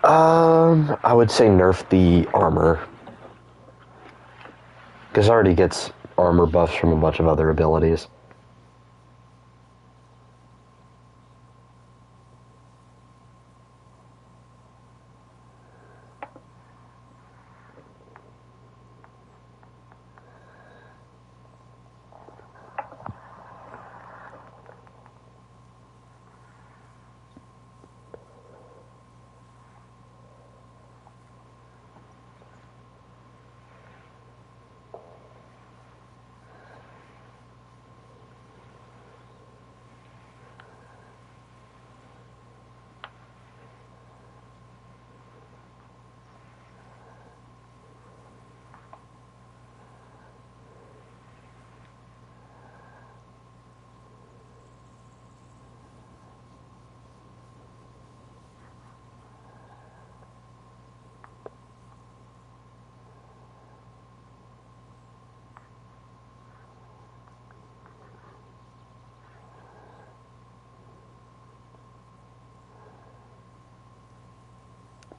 I would say nerf the armor. Because it already gets armor buffs from a bunch of other abilities.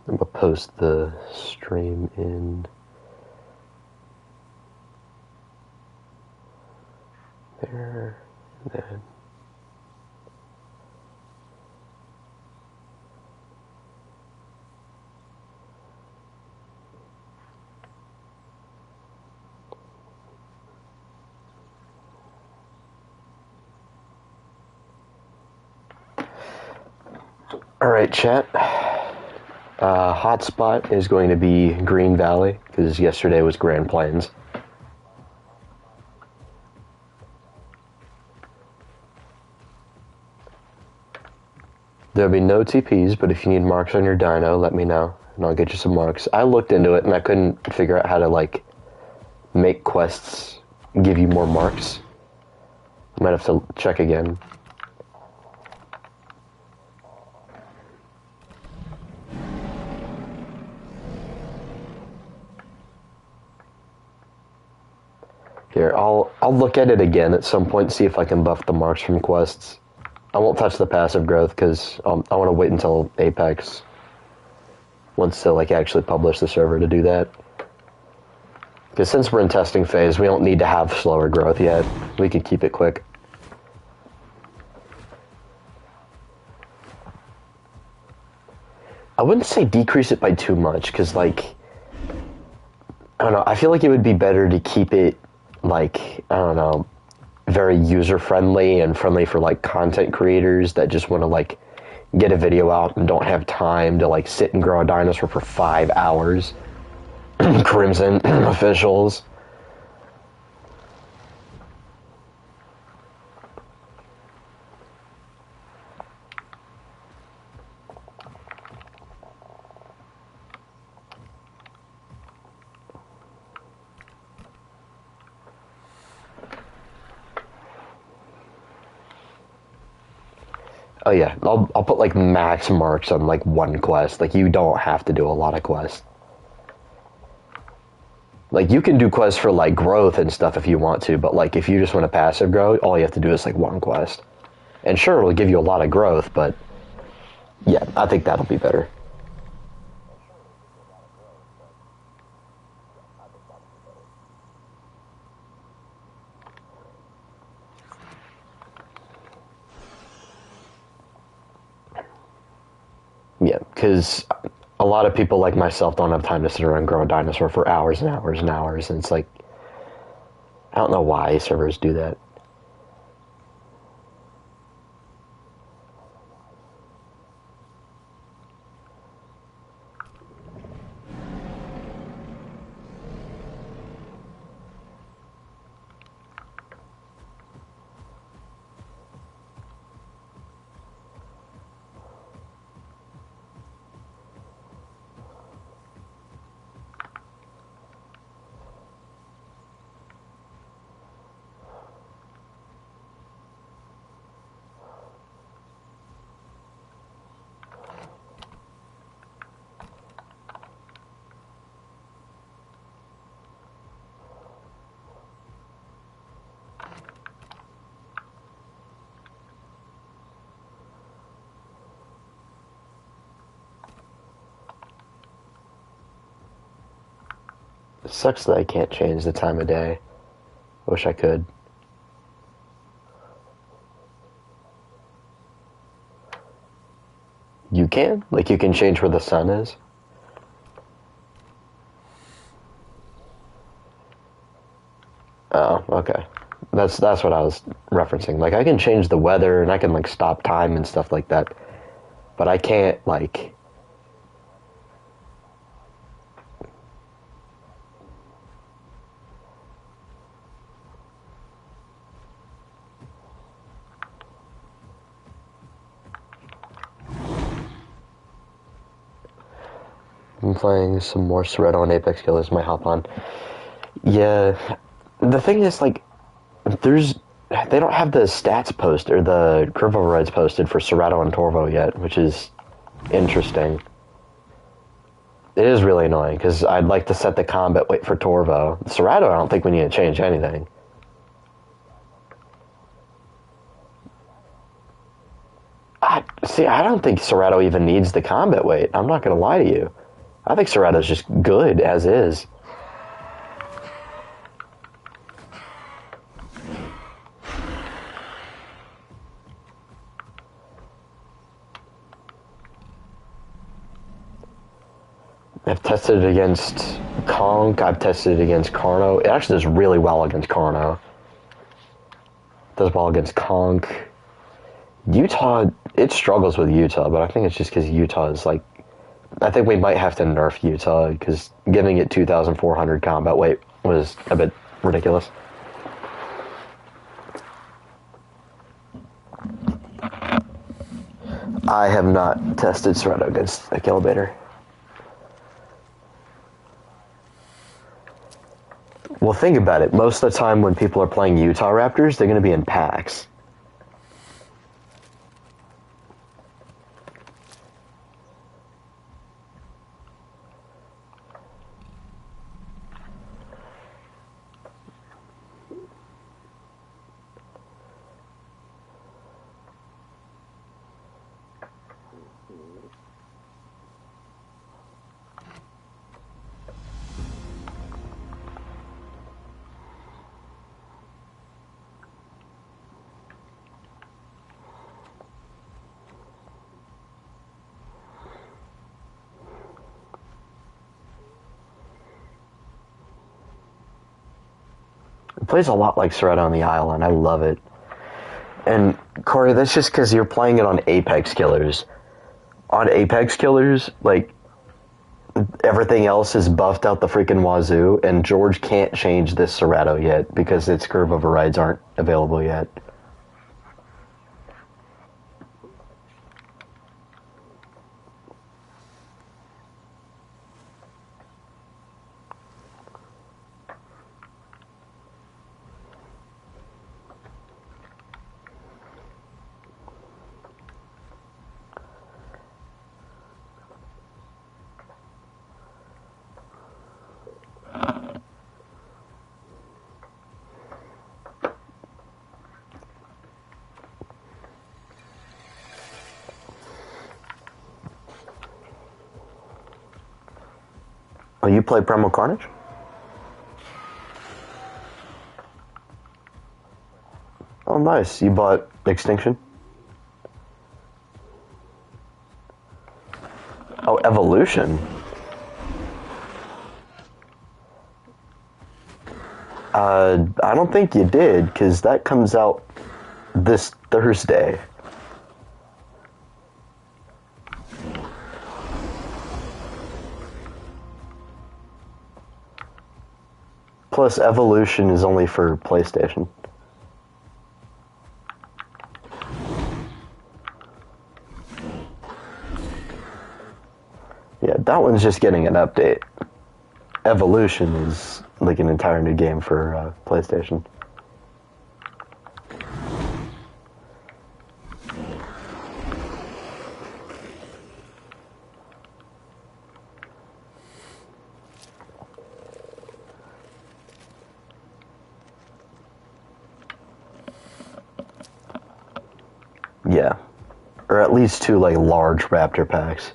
I'm gonna post the stream in there, and then alright, chat. Hotspot is going to be Green Valley, because yesterday was Grand Plains. There'll be no TPs, but if you need marks on your dino, let me know, and I'll get you some marks. I looked into it, and I couldn't figure out how to, like, make quests give you more marks. I might have to check again. Here, I'll look at it again at some point, see if I can buff the marks from quests. I won't touch the passive growth because I want to wait until Apex wants to like actually publish the server to do that. Because since we're in testing phase, we don't need to have slower growth yet. We could keep it quick. I wouldn't say decrease it by too much, because like, I don't know, I feel like it would be better to keep it like, I don't know, very user-friendly and friendly for like content creators that just want to like get a video out and don't have time to like sit and grow a dinosaur for 5 hours. Crimson officials. Oh yeah, I'll put like max marks on like one quest. Like you don't have to do a lot of quests. Like you can do quests for like growth and stuff if you want to, but like if you just want to passive grow, all you have to do is like one quest. And sure, it'll give you a lot of growth, but yeah, I think that'll be better. Yeah, because a lot of people like myself don't have time to sit around and grow a dinosaur for hours and hours and hours, and it's like, I don't know why servers do that. It sucks that I can't change the time of day. Wish I could. You can? Like, you can change where the sun is? Oh, okay. That's what I was referencing. Like, I can change the weather, and I can, like, stop time and stuff like that. But I can't, like... I'm playing some more Soretto and Apex Killers, might hop on. Yeah, the thing is, like, they don't have the stats post, or the curve overrides posted for Soretto and Torvo yet, which is interesting. It is really annoying, because I'd like to set the combat weight for Torvo. Soretto, I don't think we need to change anything. I don't think Soretto even needs the combat weight. I'm not going to lie to you. I think Soretto's just good as is. I've tested it against Conk. I've tested it against Carno. It actually does really well against Carno. It does well against Conk. Utah, it struggles with Utah, but I think it's just because Utah is like... I think we might have to nerf Utah, because giving it 2,400 combat weight was a bit ridiculous. I have not tested Soretto against a Killbaiter. Well, think about it. Most of the time when people are playing Utah Raptors, they're going to be in packs. It plays a lot like Soretto on the Island. I love it. And, Corey, that's just because you're playing it on Apex Killers. On Apex Killers, like, everything else is buffed out the freaking wazoo, and George can't change this Soretto yet because its curve overrides aren't available yet. Oh, you play Primal Carnage? Oh, nice. You bought Extinction? Oh, Evolution. I don't think you did, because that comes out this Thursday. Plus, Evolution is only for PlayStation. Yeah, that one's just getting an update. Evolution is like an entire new game for PlayStation. Yeah. Or at least two, like, large Raptor packs.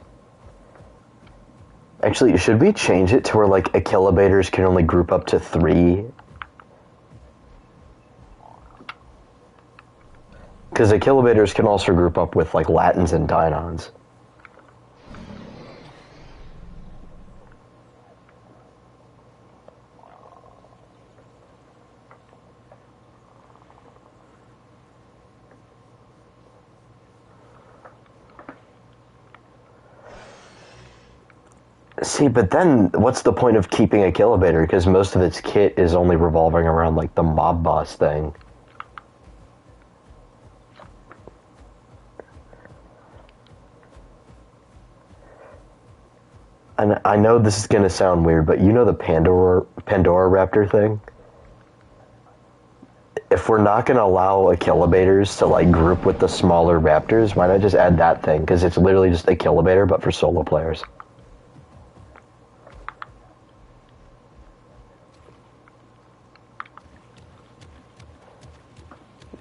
Actually, should we change it to where, like, Achillobators can only group up to 3? Because Achillobators can also group up with, like, Latins and Deinons. See, but then what's the point of keeping Achillobator? Because most of its kit is only revolving around, like, the mob boss thing. And I know this is gonna sound weird, but you know the Pandora Raptor thing? If we're not gonna allow Achillobators to, like, group with the smaller raptors, why not just add that thing? Because it's literally just Achillobator, but for solo players.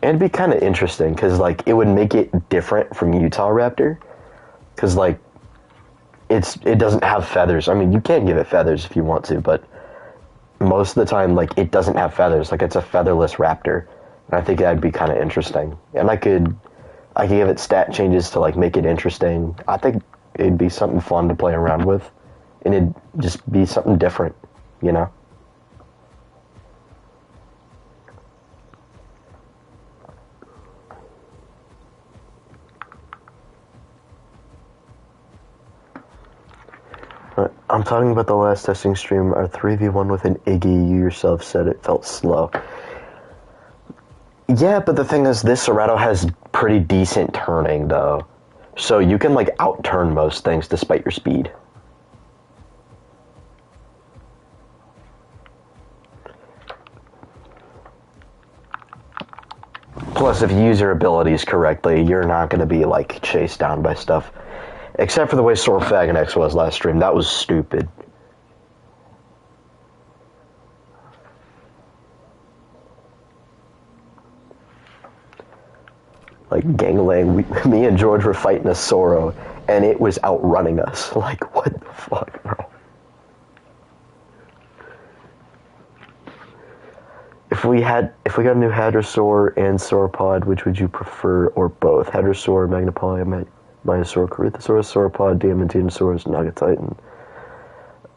It'd be kind of interesting, because, like, it would make it different from Utah Raptor. Because, like, it doesn't have feathers. I mean, you can give it feathers if you want to, but most of the time, like, it doesn't have feathers. Like, it's a featherless raptor. And I think that'd be kind of interesting. And I could give it stat changes to, like, make it interesting. I think it'd be something fun to play around with. And it'd just be something different, you know? I'm talking about the last testing stream, our 3v1 with an Iggy. You yourself said it felt slow. Yeah, but the thing is, this Cerato has pretty decent turning, though. So you can, like, out-turn most things despite your speed. Plus, if you use your abilities correctly, you're not going to be, like, chased down by stuff. Except for the way Sorfagonex was last stream. That was stupid. Like, Ganglang, me and George were fighting a Soro, and it was outrunning us. Like, what the fuck, bro? If we got a new Hadrosaur and Sauropod, which would you prefer, or both? Hadrosaur, Magnapolia, Myosaur, Corythosaurus, Sauropod, Diamantinosaurus, Nagatitan.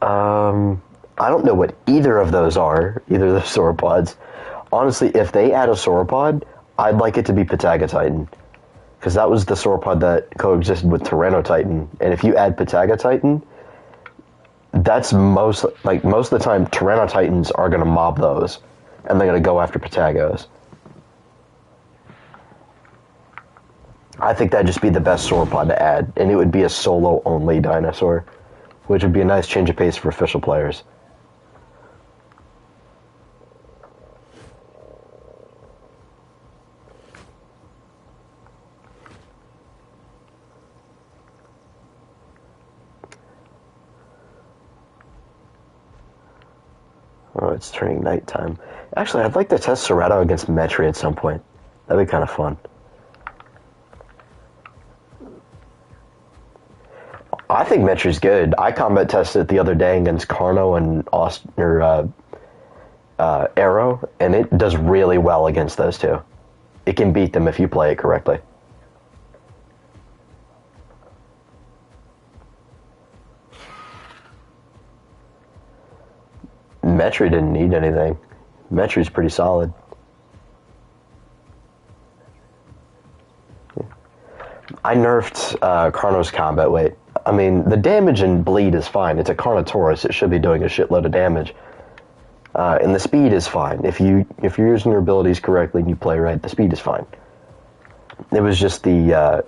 I don't know what either of those are, either of the sauropods. Honestly, if they add a sauropod, I'd like it to be Patagotitan. Because that was the sauropod that coexisted with Tyrannotitan. And if you add Patagotitan, that's most of the time, Tyrannotitans are going to mob those. And they're going to go after Patagos. I think that'd just be the best sauropod to add. And it would be a solo-only dinosaur. Which would be a nice change of pace for official players. Oh, it's turning nighttime. Actually, I'd like to test Cerato against Metri at some point. That'd be kind of fun. I think Metri's good. I combat tested it the other day against Carno and Arrow, and it does really well against those two. It can beat them if you play it correctly. Metri didn't need anything. Metri's pretty solid. I nerfed Carno's combat weight. I mean, the damage and bleed is fine. It's a Carnotaurus. It should be doing a shitload of damage. And the speed is fine. If you're using your abilities correctly and you play right, the speed is fine. It was just the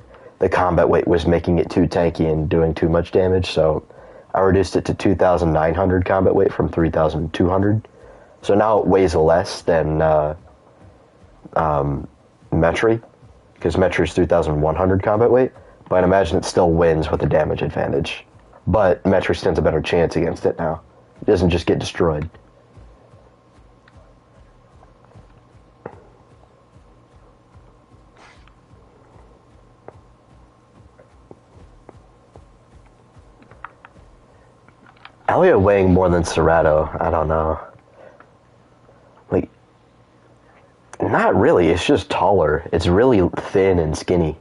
combat weight was making it too tanky and doing too much damage, so I reduced it to 2,900 combat weight from 3,200. So now it weighs less than Metri, because Metri's 3,100 combat weight, but I imagine it still wins with a damage advantage. But Metri stands a better chance against it now. It doesn't just get destroyed. Alio weighing more than Cerrato, I don't know. Like, not really, it's just taller. It's really thin and skinny.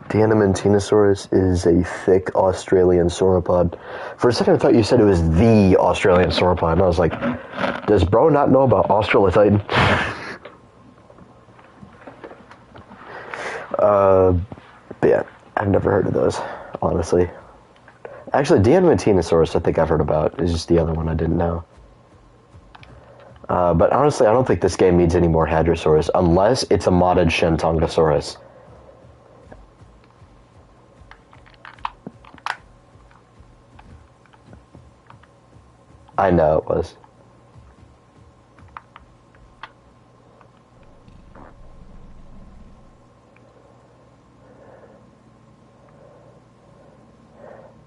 Diamantinosaurus is a thick Australian sauropod. For a second I thought you said it was the Australian sauropod, and I was like, does bro not know about Australopithecus? But yeah, I've never heard of those, honestly. Actually, Diamantinosaurus I think I've heard about. It's just the other one I didn't know. But honestly, I don't think this game needs any more Hadrosaurus, unless it's a modded Shentongosaurus. I know it was.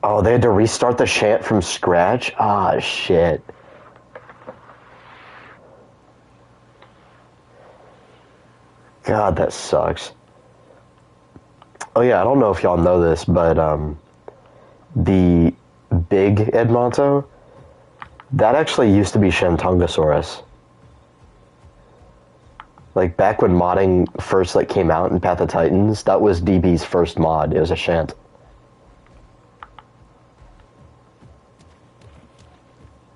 Oh, they had to restart the Shant from scratch? Ah, shit. God, that sucks. Oh yeah, I don't know if y'all know this, but the big Edmonto, that actually used to be Shentongosaurus. Like, back when modding first came out in Path of Titans, that was DB's first mod. It was a Shant.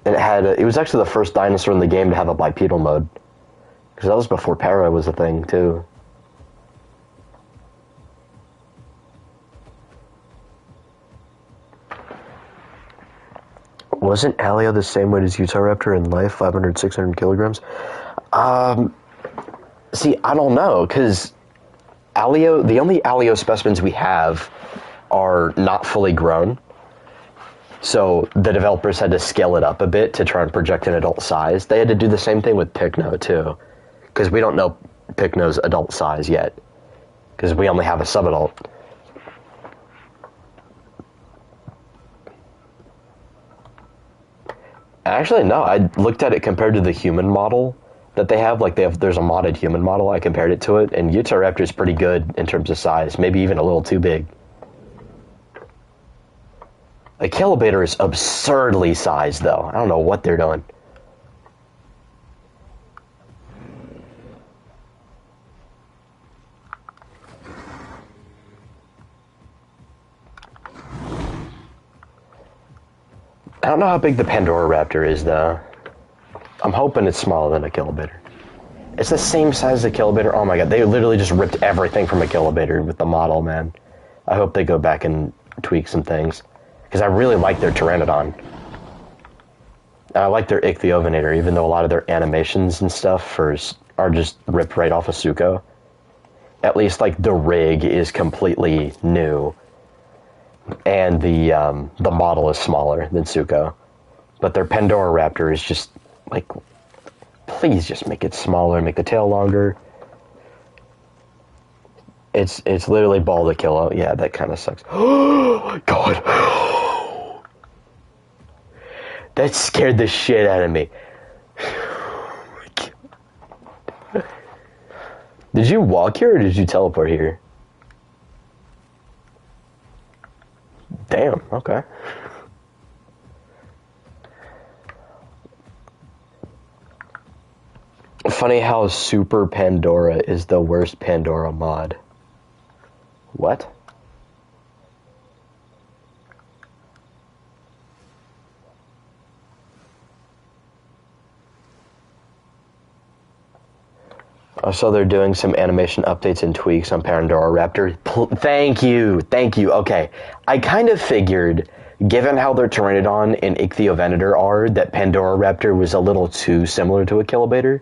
And it was actually the first dinosaur in the game to have a bipedal mode. Because that was before para was a thing, too. Wasn't Alio the same weight as Utahraptor in life, 500, 600 kilograms? See, I don't know, because the only Alio specimens we have are not fully grown. So the developers had to scale it up a bit to try and project an adult size. They had to do the same thing with Pycno, too. Because we don't know Pycno's adult size yet. Because we only have a subadult. Actually, no. I looked at it compared to the human model that they have. There's a modded human model. I compared it to it, and Utahraptor is pretty good in terms of size. Maybe even a little too big. Like, Calibator is absurdly sized, though. I don't know what they're doing. I don't know how big the Pandoraptor is, though. I'm hoping it's smaller than a Kilobator. It's the same size as a Kilobator. Oh my god, they literally just ripped everything from a Kilobator with the model, man. I hope they go back and tweak some things. Because I really like their Pteranodon. And I like their Ichthyovenator, even though a lot of their animations and stuff are just ripped right off of Suko. At least, the rig is completely new. And the model is smaller than Suko. But their Pandoraptor is just, please just make it smaller, make the tail longer. It's literally ball to kilo. Yeah, that kind of sucks. Oh my god. That scared the shit out of me. Did you walk here or did you teleport here? Damn, okay. Funny how Super Pandora is the worst Pandora mod. What? I saw they're doing some animation updates and tweaks on Pandoraptor. Thank you. Okay, I kind of figured, given how their Pteranodon and Ichthyovenator are, that Pandoraptor was a little too similar to a Kilobator.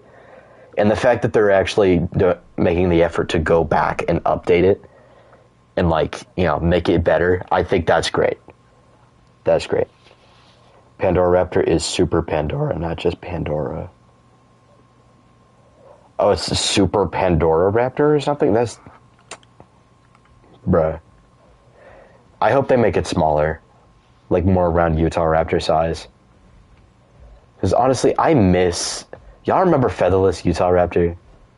And the fact that they're actually making the effort to go back and update it and, make it better, I think that's great. That's great. Pandoraptor is Super Pandora, not just Pandora. Oh, it's the Super Pandoraptor or something? That's... Bruh. I hope they make it smaller. More around Utahraptor size. Because honestly, I miss... Y'all remember Featherless Utahraptor?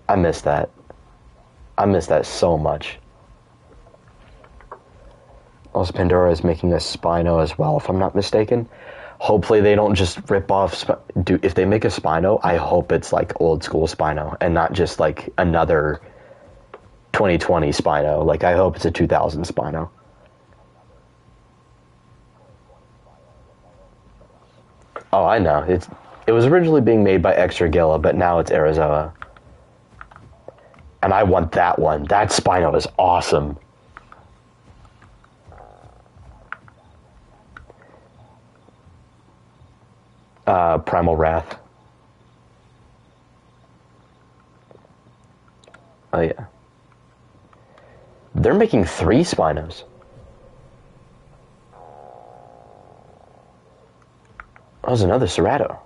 I miss that. I miss that so much. else, Pandora is making a Spino as well, if I'm not mistaken. Hopefully they don't just rip off... if they make a Spino, I hope it's like old school Spino and not just like another 2020 Spino. Like, I hope it's a 2000 Spino. Oh, I know. It was originally being made by Extragilla, but now it's Arizoa. And I want that one. That Spino is awesome. Primal Wrath. Oh, yeah. They're making 3 Spinos. Oh, there's another Cerato.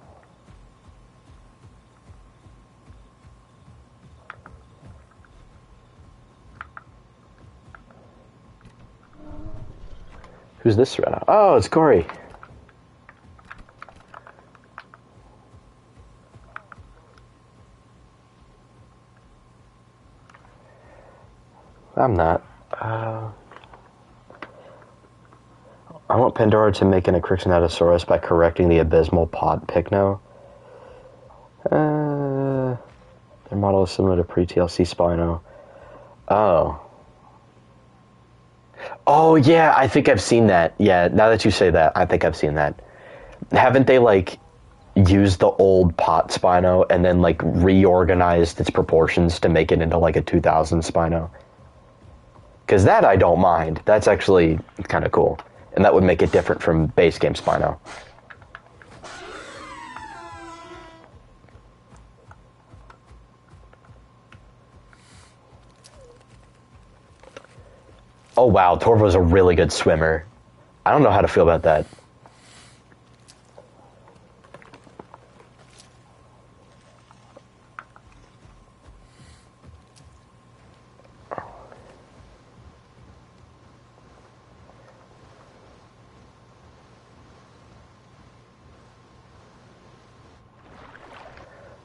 Who's this Cerato? Oh, it's Corey. I'm not. I want Pandora to make an Acrixonatosaurus by correcting the abysmal Pod Pycno. Their model is similar to pre-TLC Spino. Oh. Oh, yeah, I think I've seen that. Yeah, now that you say that, I think I've seen that. Haven't they, like, used the old Pot Spino and then, like, reorganized its proportions to make it into, like, a 2000 Spino? Because that I don't mind. That's actually kind of cool. And that would make it different from base game Spino. Oh wow, Torvo's a really good swimmer. I don't know how to feel about that.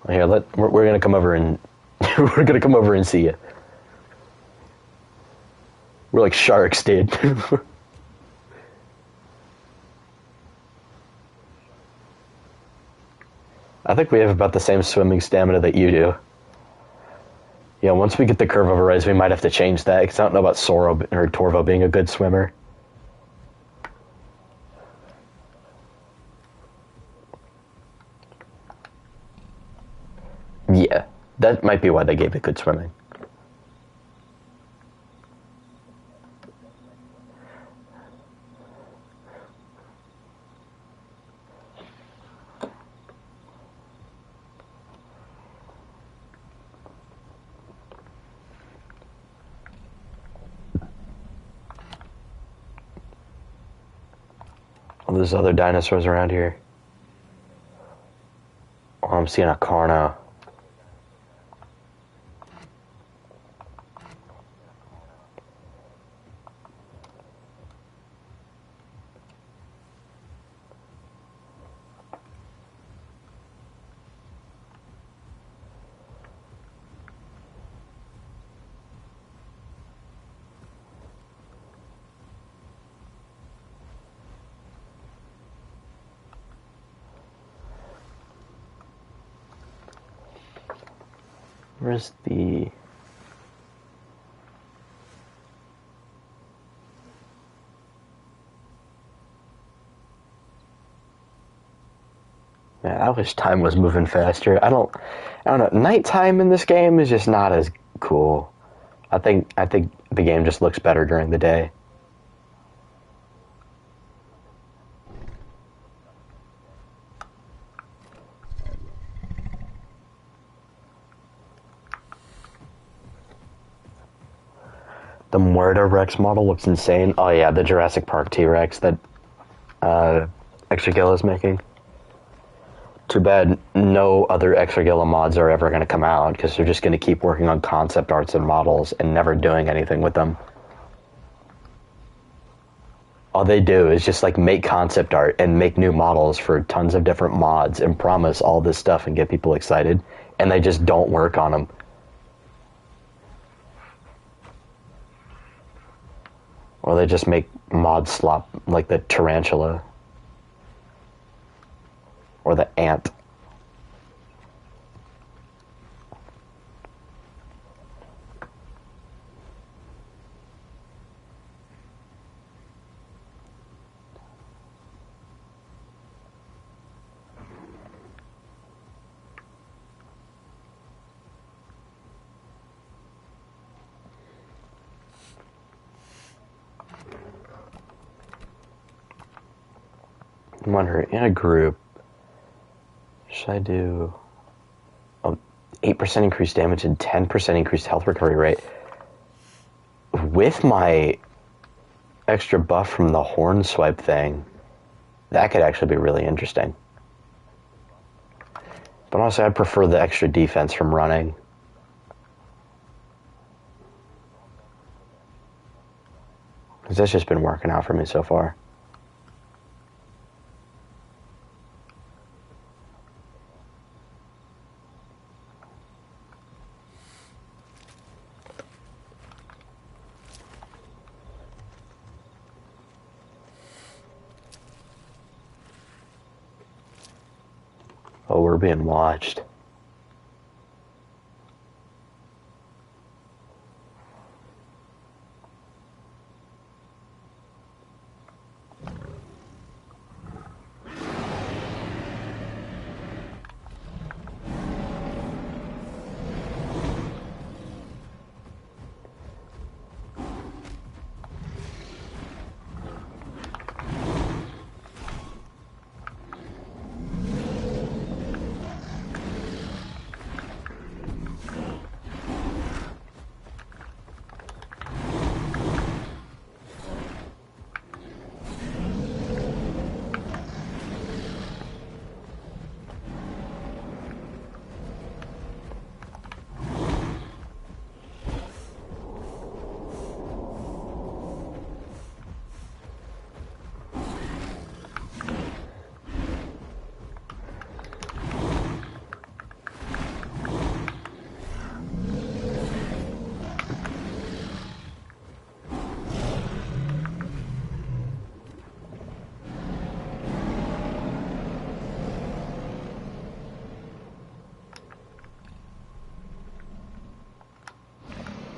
Here, we're gonna come over and we're gonna come over and see you. We're like sharks, dude. I think we have about the same swimming stamina that you do. Yeah, once we get the curve over res, we might have to change that, because I don't know about Soro or Torvo being a good swimmer. Yeah, that might be why they gave it good swimming. Well, there's other dinosaurs around here. Oh, I'm seeing a Carno. Where's the... Man, I wish time was moving faster. I don't know. Nighttime in this game is just not as cool. I think the game just looks better during the day. The Muerta Rex model looks insane. Oh yeah, the Jurassic Park T-Rex that Extragilla is making. Too bad no other Extragilla mods are ever going to come out, because they're just going to keep working on concept arts and models and never doing anything with them. All they do is just like make concept art and make new models for tons of different mods and promise all this stuff and get people excited, and they just don't work on them. Or they just make mod slop like the tarantula. Or the ant. I wonder, in a group, should I do 8% increased damage and 10% increased health recovery rate? With my extra buff from the horn swipe thing, that could actually be really interesting. But honestly, I'd prefer the extra defense from running. Because that's just been working out for me so far. Oh, we're being watched.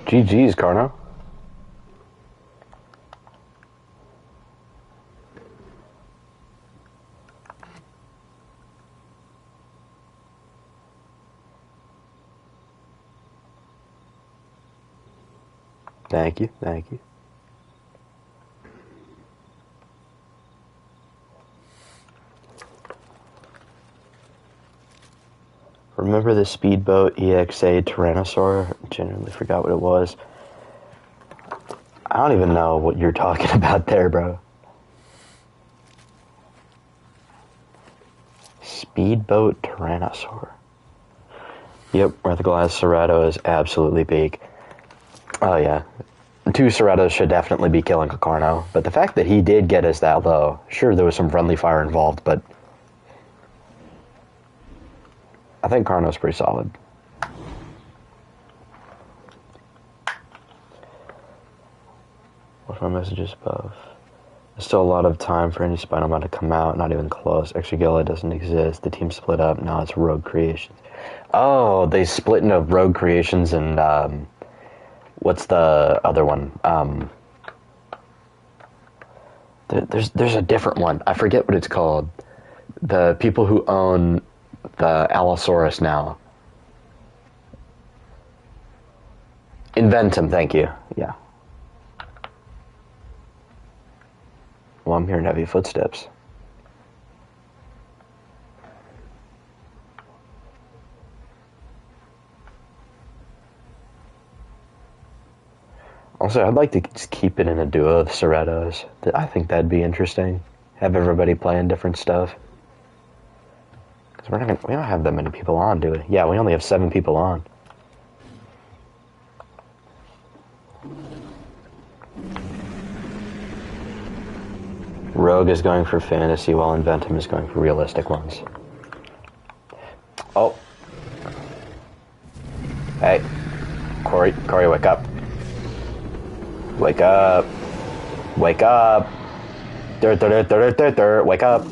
GG's, Carno. Thank you, thank you. Remember the Speedboat EXA Tyrannosaur? Genuinely forgot what it was. I don't even know what you're talking about there, bro. Speedboat Tyrannosaur. Yep, Rethraglass Cerato is absolutely peak. Oh yeah. 2 Ceratos should definitely be killing a Carno, but the fact that he did get us that low, sure there was some friendly fire involved, but I think Carno's pretty solid. What's my messages above? There's still a lot of time for any Spinal to come out, not even close. Extragilla doesn't exist. The team split up. Now it's Rogue Creations. Oh, they split into Rogue Creations and, what's the other one? There's a different one. I forget what it's called. The people who own the Allosaurus now. Inventum, thank you. Yeah. Well, I'm hearing heavy footsteps. Also, I'd like to just keep it in a duo of Ceratos. I think that'd be interesting. Have everybody playing different stuff. Because we don't have that many people on, do we? Yeah, we only have 7 people on. Rogue is going for fantasy while Inventum is going for realistic ones. Oh. Hey. Corey, wake up. Wake up. Wake up. Wake up.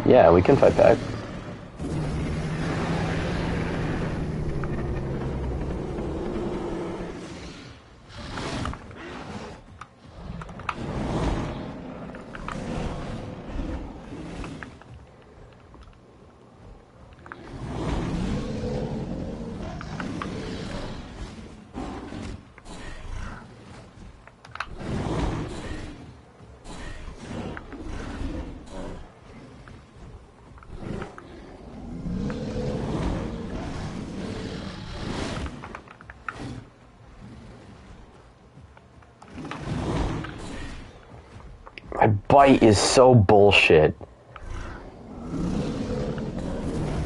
Yeah, we can fight back. My bite is so bullshit.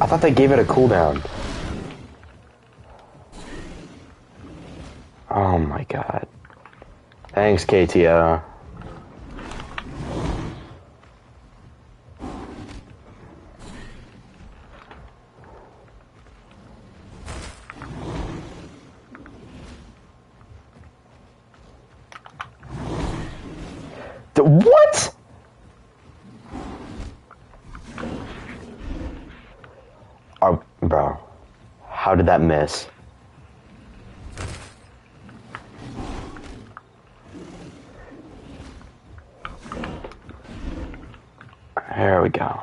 I thought they gave it a cooldown. Oh my god. Thanks, KTO. What? Oh, bro. How did that miss? There we go.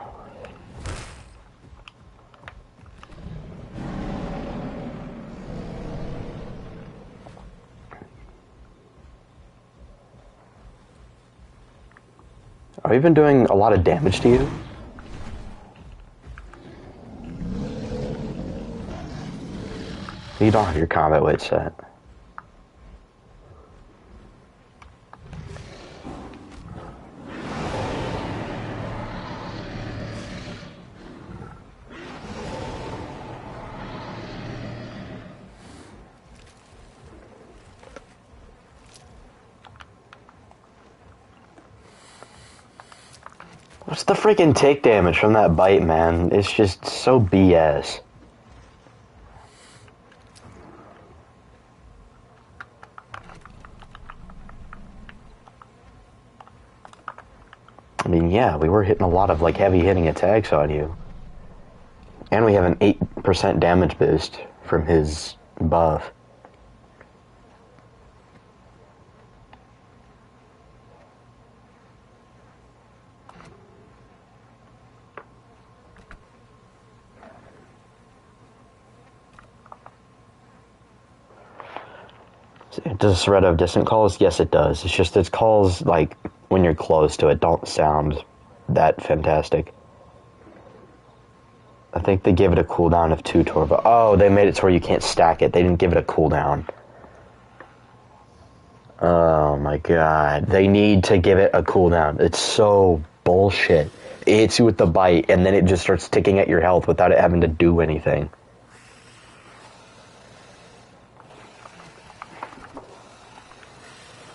Are we even doing a lot of damage to you? You don't have your combat weight set. What's the freaking take damage from that bite, man? It's just so BS. I mean, yeah, we were hitting a lot of, like, heavy-hitting attacks on you. And we have an 8% damage boost from his buff. Does Red have distant calls? Yes, it does. It's just its calls, like, when you're close to it, don't sound that fantastic. I think they gave it a cooldown of 2 turbo. Oh, they made it to where you can't stack it. They didn't give it a cooldown. Oh my god. They need to give it a cooldown. It's so bullshit. It hits you with the bite, and then it just starts ticking at your health without it having to do anything.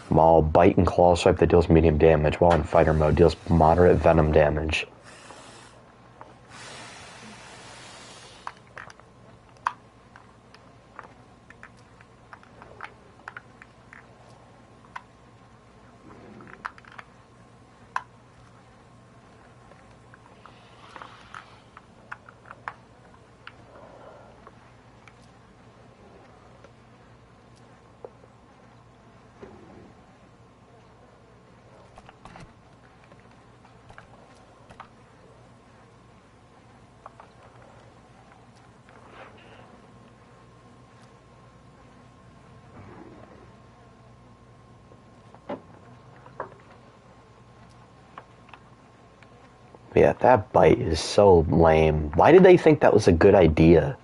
While bite and claw swipe that deals medium damage, while in fighter mode deals moderate venom damage. Yeah, that bite is so lame. Why did they think that was a good idea?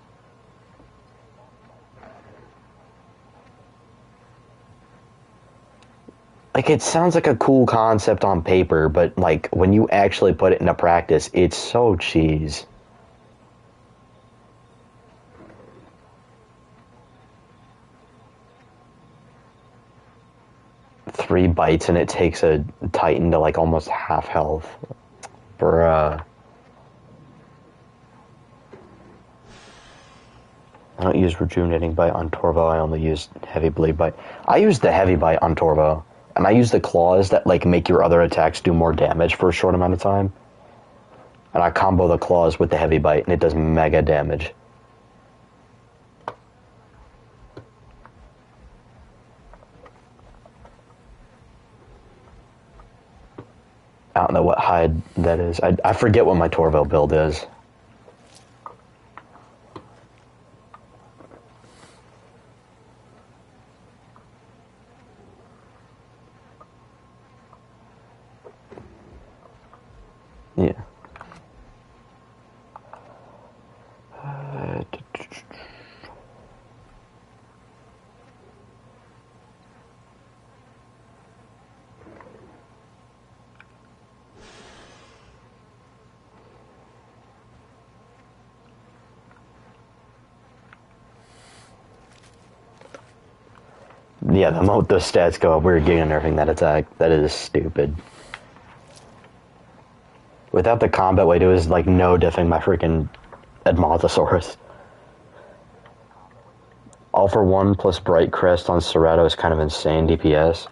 Like, it sounds like a cool concept on paper, but, like, when you actually put it into practice, it's so cheese. 3 bites and it takes a Titan to like almost half health. Bruh. I don't use Rejuvenating Bite on Torvo, I only use Heavy Bleed Bite. I use the Heavy Bite on Torvo, and I use the claws that like make your other attacks do more damage for a short amount of time. And I combo the claws with the Heavy Bite, and it does mega damage. I don't know what hide that is. I forget what my Torvo build is. Yeah. Yeah, the moment those stats go up, we're giga nerfing that attack. That is stupid. Without the combat weight, it was like no diffing my freaking Edmontosaurus. All for 1 plus Bright Crest on Cerato is kind of insane DPS.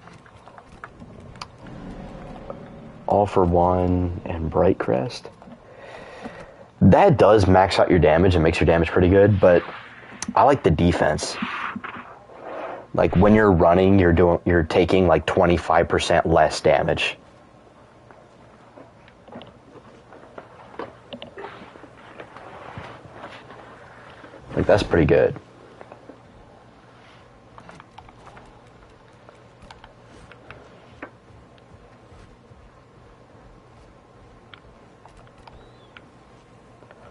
All for 1 and Bright Crest. That does max out your damage and makes your damage pretty good, but I like the defense. Like when you're running, you're taking like 25% less damage. Like that's pretty good.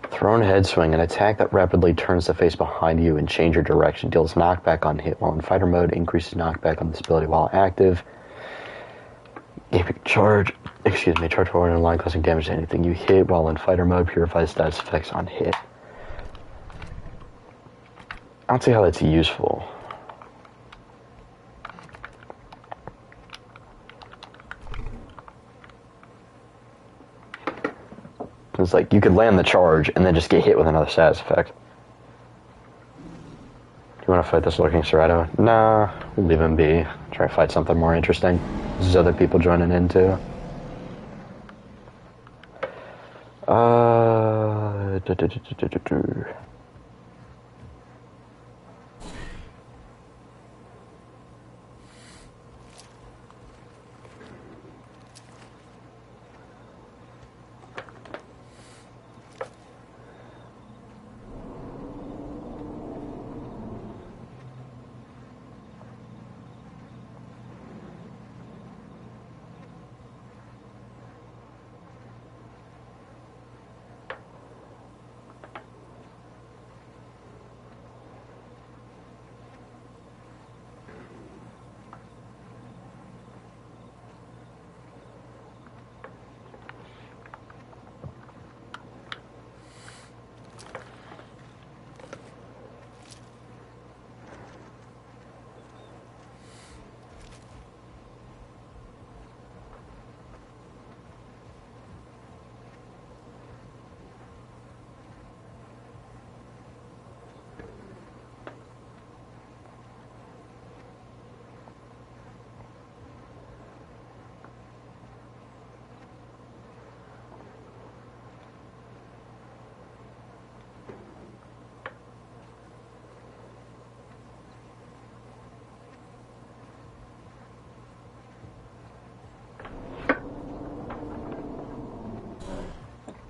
Thrown head swing, an attack that rapidly turns the face behind you and change your direction, deals knockback on hit while in fighter mode, increases knockback on this ability while active. Charge forward in a line causing damage to anything you hit while in fighter mode, purifies stats effects on hit. I don't see how that's useful. It's like you could land the charge and then just get hit with another status effect. Do you want to fight this lurking Cerato? Nah, we'll leave him be. Try to fight something more interesting. There's other people joining in too.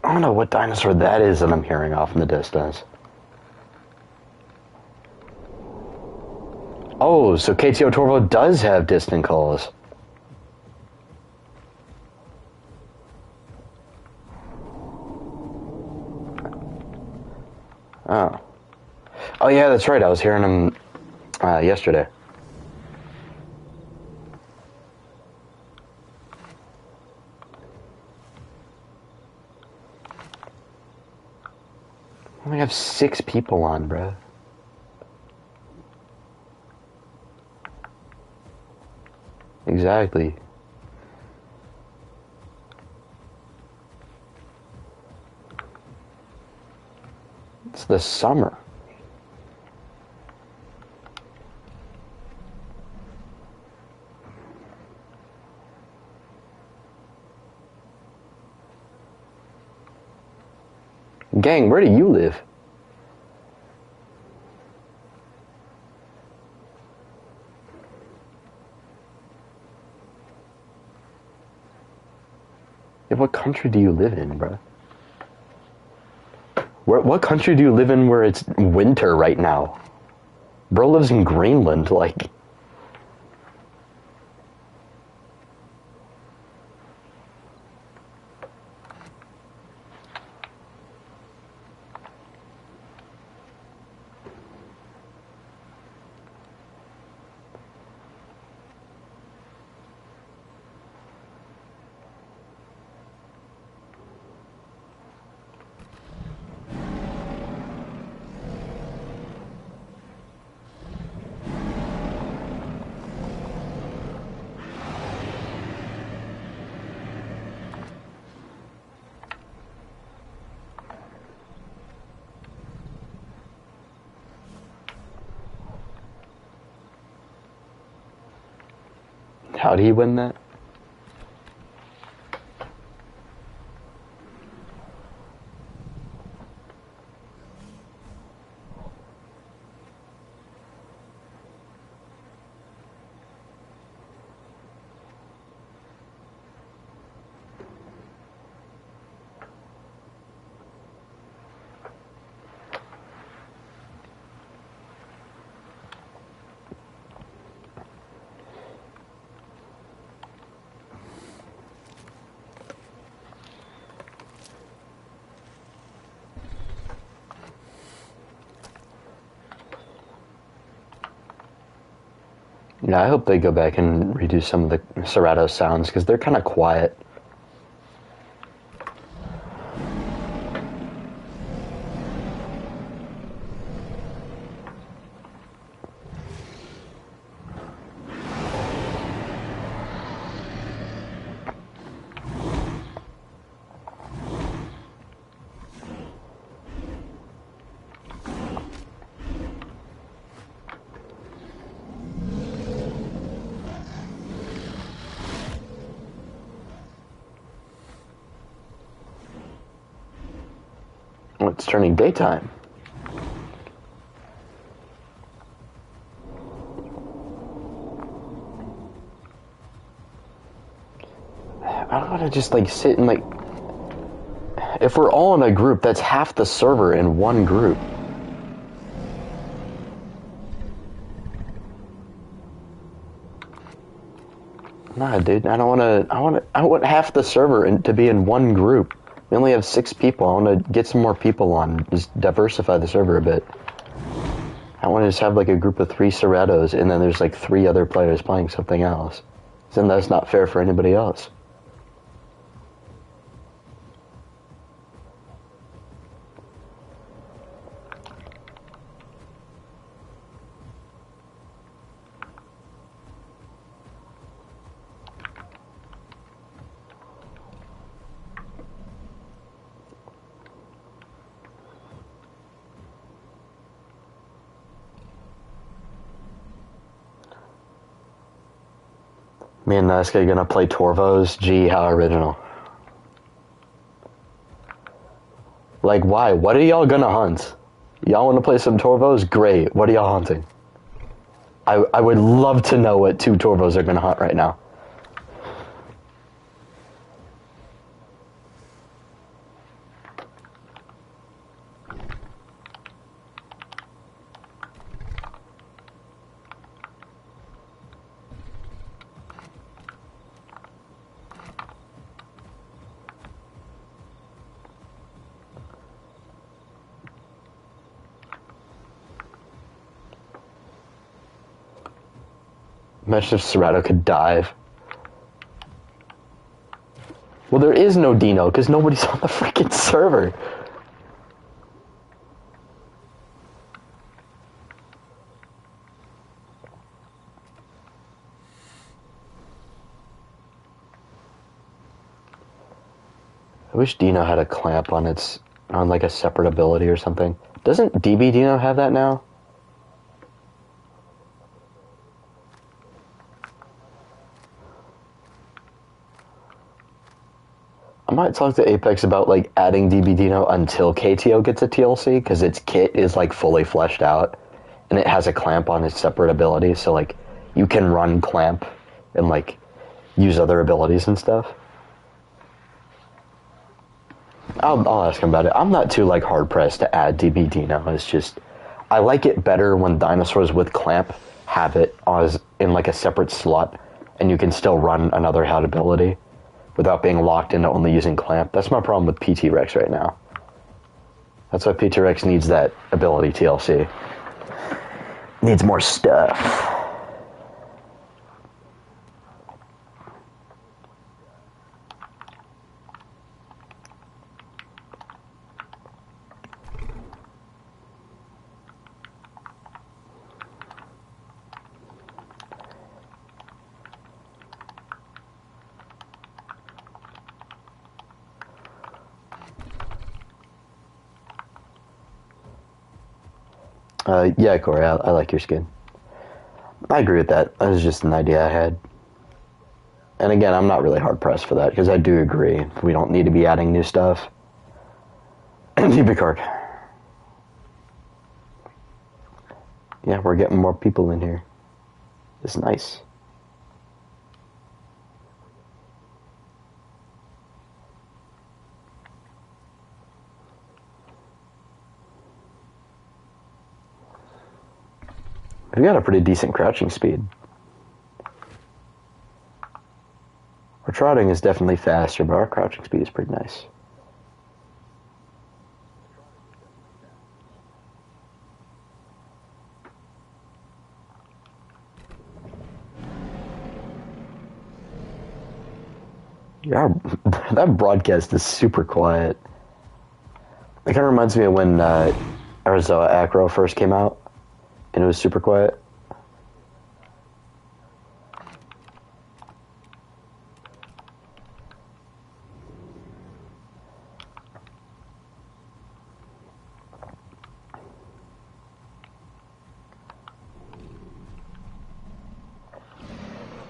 I don't know what dinosaur that is that I'm hearing off in the distance. Oh, so KTO Torvo does have distant calls. Oh. Oh yeah, that's right. I was hearing him yesterday. I only have 6 people on, bruh. Exactly. It's the summer. Gang, where do you live? Yeah, what country do you live in, bro? What country do you live in where it's winter right now? Bro lives in Greenland, like... How'd he win that? Yeah, I hope they go back and redo some of the Serato sounds, because they're kind of quiet. Oh, it's turning daytime. I don't want to just like sit and like... If we're all in a group, that's half the server in one group. Nah, dude, I don't want to. I want half the server to be in one group. We only have 6 people. I want to get some more people on. Just diversify the server a bit. I want to just have like a group of 3 Seratos, and then there's like 3 other players playing something else. Then that's not fair for anybody else. Me and Niska gonna play Torvos? Gee, how original. Like, why? What are y'all gonna hunt? Y'all wanna play some Torvos? Great. What are y'all hunting? I would love to know what 2 Torvos are gonna hunt right now. Imagine if Serato could dive. Well, there is no Dino, because nobody's on the freaking server. I wish Dino had a clamp on its on like a separate ability or something. Doesn't DB Dino have that now? I might talk to Apex about like adding DB Dino until KTO gets a TLC because its kit is like fully fleshed out and it has a clamp on its separate ability, so like you can run clamp and like use other abilities and stuff. I'll ask him about it. I'm not too like hard pressed to add DB Dino. It's just I like it better when dinosaurs with clamp have it as in like a separate slot, and you can still run another HUD ability without being locked into only using clamp. That's my problem with PT Rex right now. That's why PT Rex needs that ability TLC. Needs more stuff. Yeah, Corey, I like your skin. I agree with that. That was just an idea I had. And again, I'm not really hard pressed for that because I do agree we don't need to be adding new stuff. DB card. Yeah, we're getting more people in here. It's nice. We've got a pretty decent crouching speed. Our trotting is definitely faster, but our crouching speed is pretty nice. Yeah, that broadcast is super quiet. It kind of reminds me of when Arizona Acro first came out, and it was super quiet.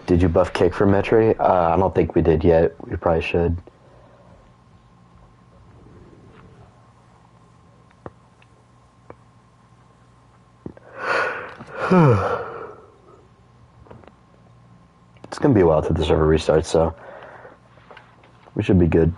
Did you buff kick for Metri? I don't think we did yet. We probably should. It's gonna be a while till the server restarts, so we should be good.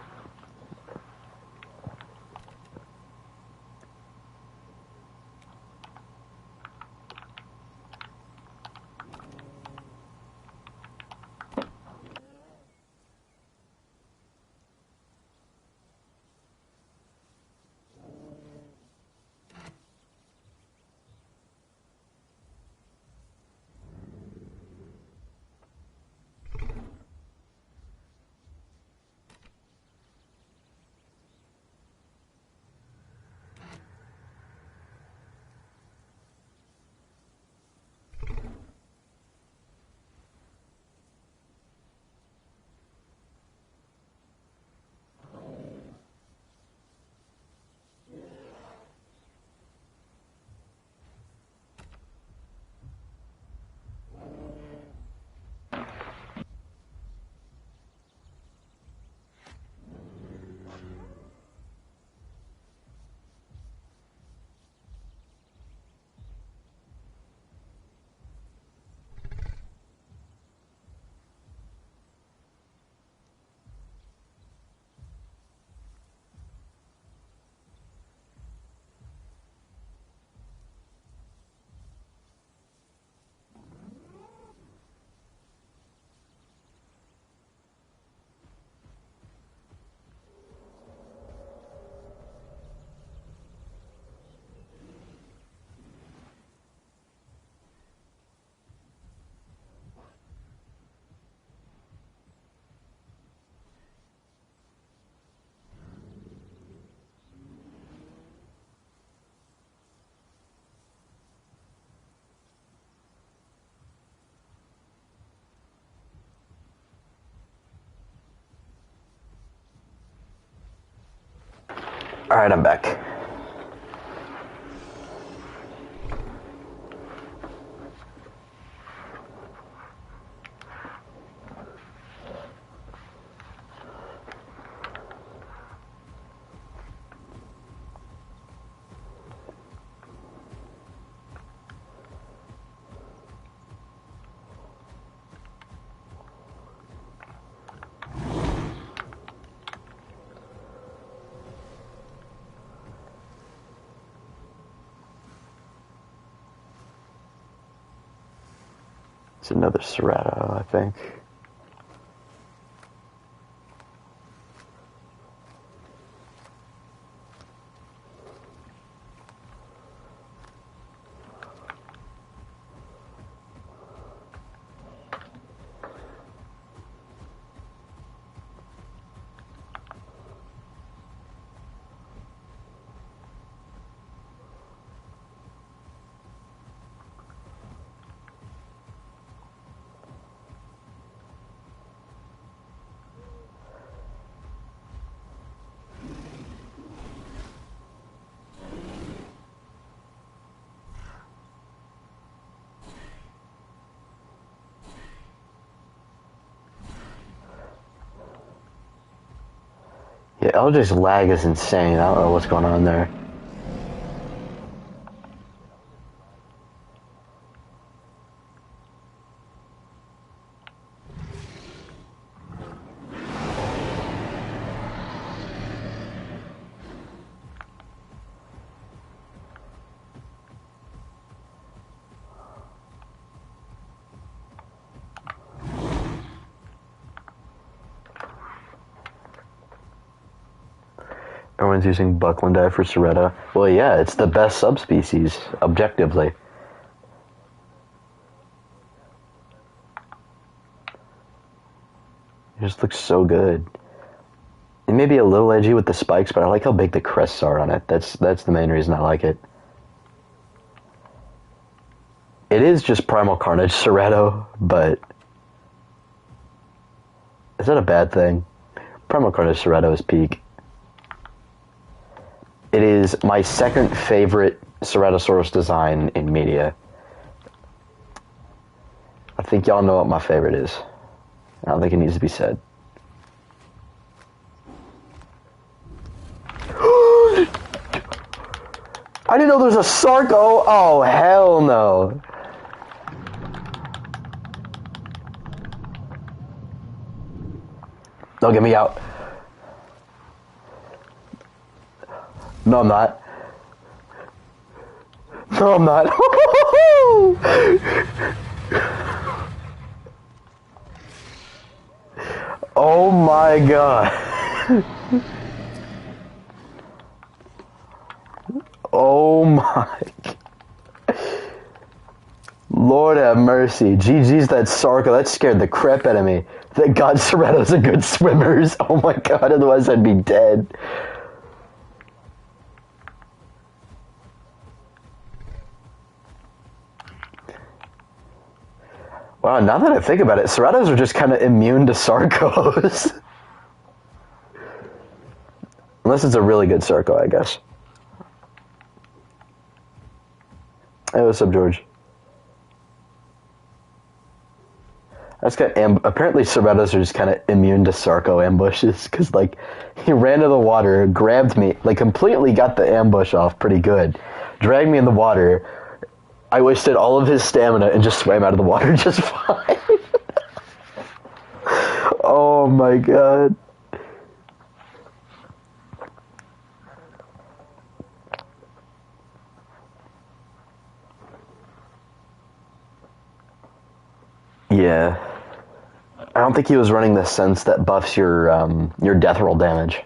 Alright, I'm back. It's another Serrato, I think. Yeah, LJ's lag is insane. I don't know what's going on there. Everyone's using Buckland Eye for Serrata. Well, yeah, it's the best subspecies, objectively. It just looks so good. It may be a little edgy with the spikes, but I like how big the crests are on it. That's the main reason I like it. It is just Primal Carnage Serrato, but is that a bad thing? Primal Carnage Serrato is peak. It is my second favorite Ceratosaurus design in media. I think y'all know what my favorite is. I don't think it needs to be said. I didn't know there was a Sarco. Oh, hell no. Don't get me out. No, I'm not. No, I'm not. Oh my god. Oh my. Lord have mercy. GG's that Sarco. That scared the crap out of me. Thank God Serratos are good swimmers. Oh my god, otherwise I'd be dead. Wow, now that I think about it, Serratos are just kind of immune to Sarcos. Unless it's a really good Sarco, I guess. Hey, what's up, George? That's kind of apparently Serratos are just kind of immune to Sarco ambushes, because, like, he ran to the water, grabbed me, like, completely got the ambush off pretty good, dragged me in the water. I wasted all of his stamina and just swam out of the water just fine. Oh my god. Yeah. I don't think he was running the sense that buffs your death roll damage.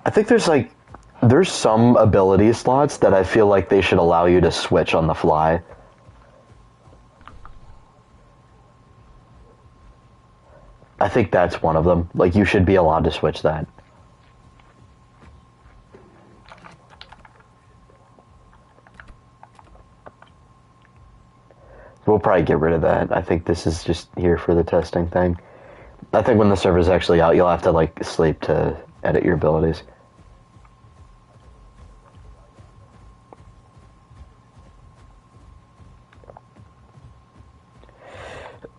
I think there's some ability slots that I feel like they should allow you to switch on the fly. I think that's one of them. Like, you should be allowed to switch that. We'll probably get rid of that. I think this is just here for the testing thing. I think when the server's actually out, you'll have to like sleep to edit your abilities.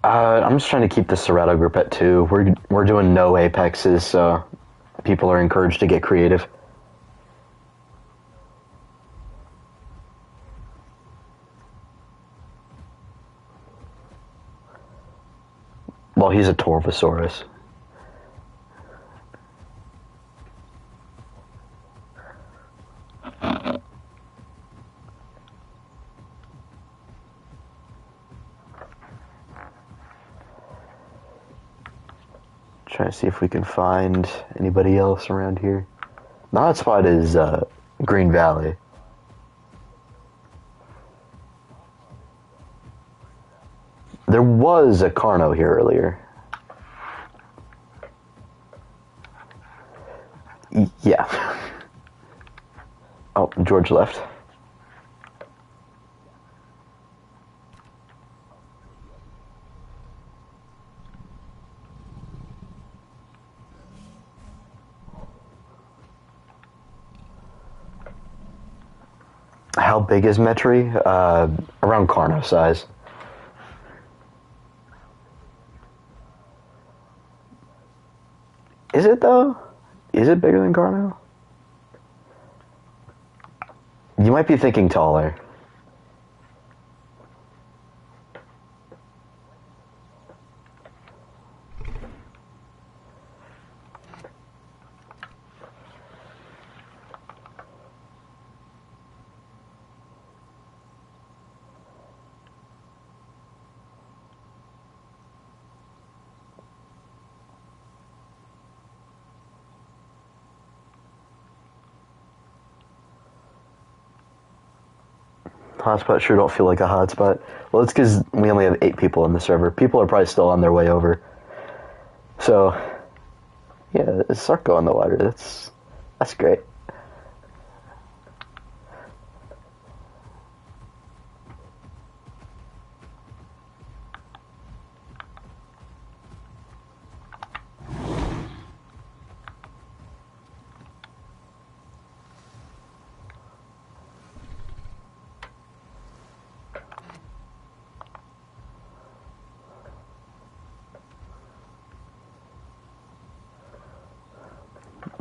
I'm just trying to keep the Serato group at 2. We're doing no Apexes, so people are encouraged to get creative. Well, he's a Torvosaurus. Trying to see if we can find anybody else around here. The hotspot is Green Valley. There was a Carno here earlier. Yeah. Oh, George left. How big is Metri? Around Carno size. Is it though? Is it bigger than Carno? You might be thinking taller. Hotspot sure don't feel like a hotspot. Well, it's because we only have 8 people in the server. People are probably still on their way over. So, yeah, Sarko on the water. That's great.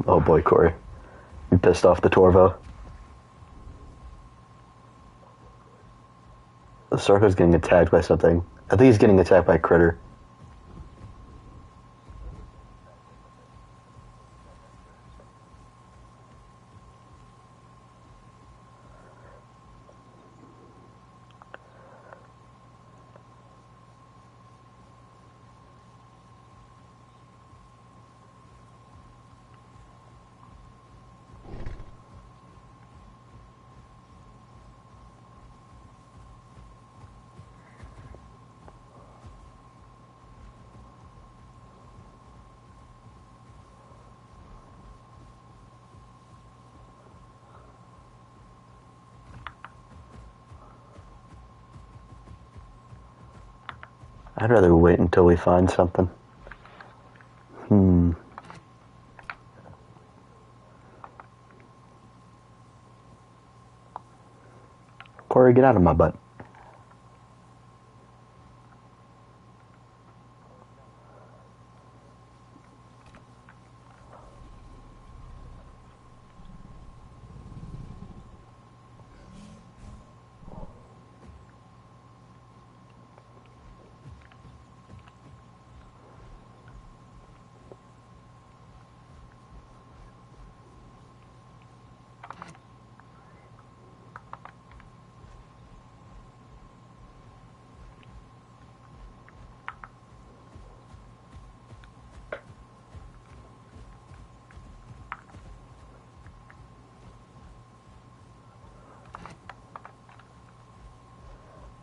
Oh boy, Corey. You pissed off the Torvo. Sarko's getting attacked by something. I think he's getting attacked by a critter. I'd rather wait until we find something. Corey, get out of my butt.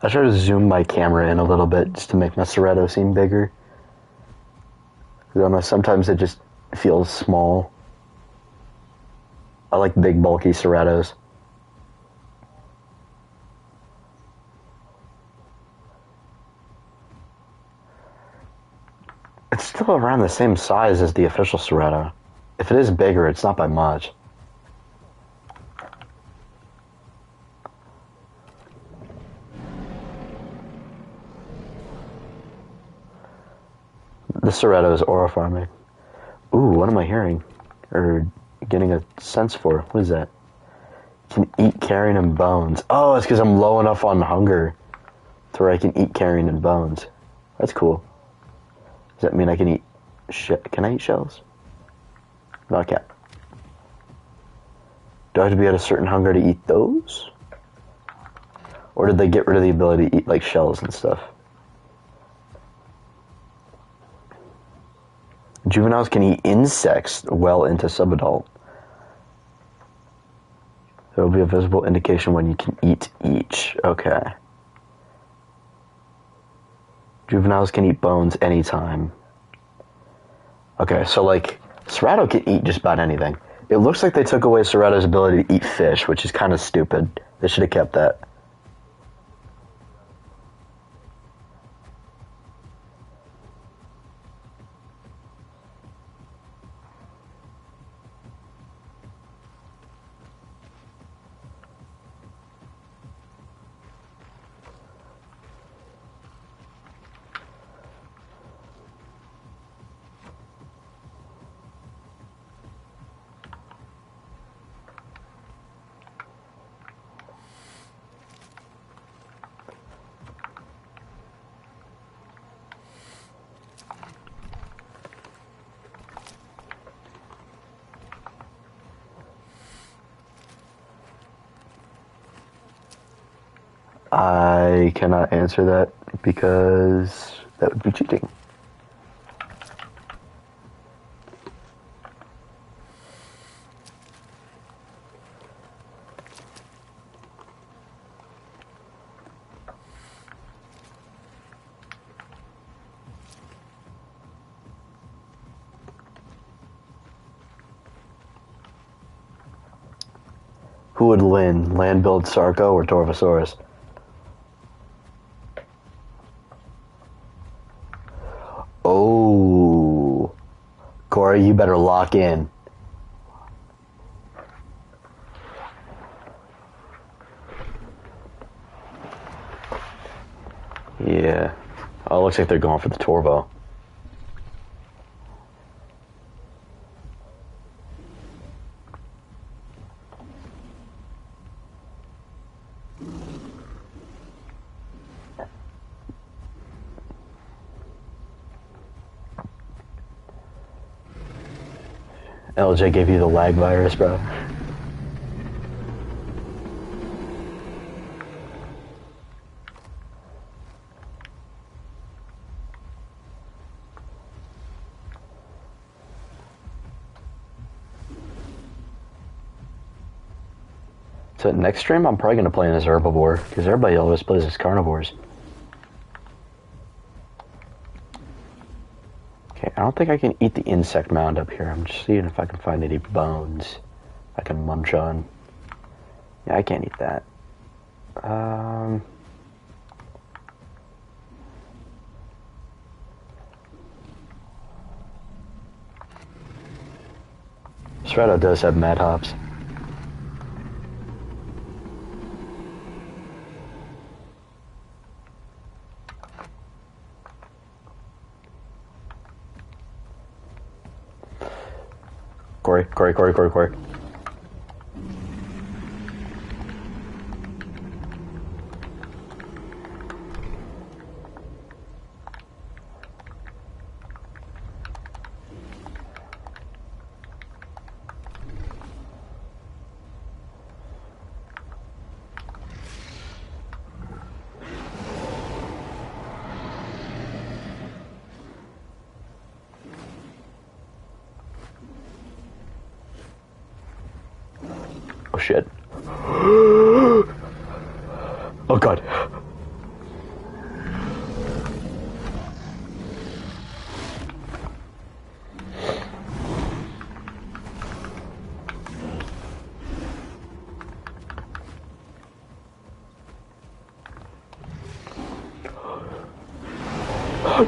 I try to zoom my camera in a little bit just to make my Serato seem bigger. I don't know, sometimes it just feels small. I like big, bulky Seratos. It's still around the same size as the official Serretto. If it is bigger, it's not by much. The Serretto is aura farming. Ooh, what am I hearing? Or getting a sense for? What is that? Can eat carrion and bones. Oh, it's because I'm low enough on hunger to where I can eat carrion and bones. That's cool. Does that mean I can eat can I eat shells? No, I can't. Do I have to be at a certain hunger to eat those? Or did they get rid of the ability to eat like shells and stuff? Juveniles can eat insects well into subadult. There will be a visible indication when you can eat each. Okay. Juveniles can eat bones anytime. Okay, so like, Serretto can eat just about anything. It looks like they took away Serretto's ability to eat fish, which is kind of stupid. They should have kept that. I cannot answer that because that would be cheating. Who would win, Land Build Sarco or Torvosaurus? Oh, Corey, you better lock in. Yeah. Oh, it looks like they're going for the Torvo. LJ gave you the lag virus, bro. So next stream, I'm probably going to play in as herbivore, because everybody always plays as carnivores. Okay, I don't think I can eat the insect mound up here. I'm just seeing if I can find any bones I can munch on. Yeah, I can't eat that. Serretto does have mad hops. Corey. Oh shit. Oh god.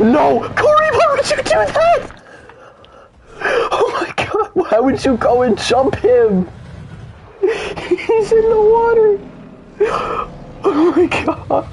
No! Corey, hurry! would you do that? Oh my god, why would you go and jump him? He's in the water. Oh my god.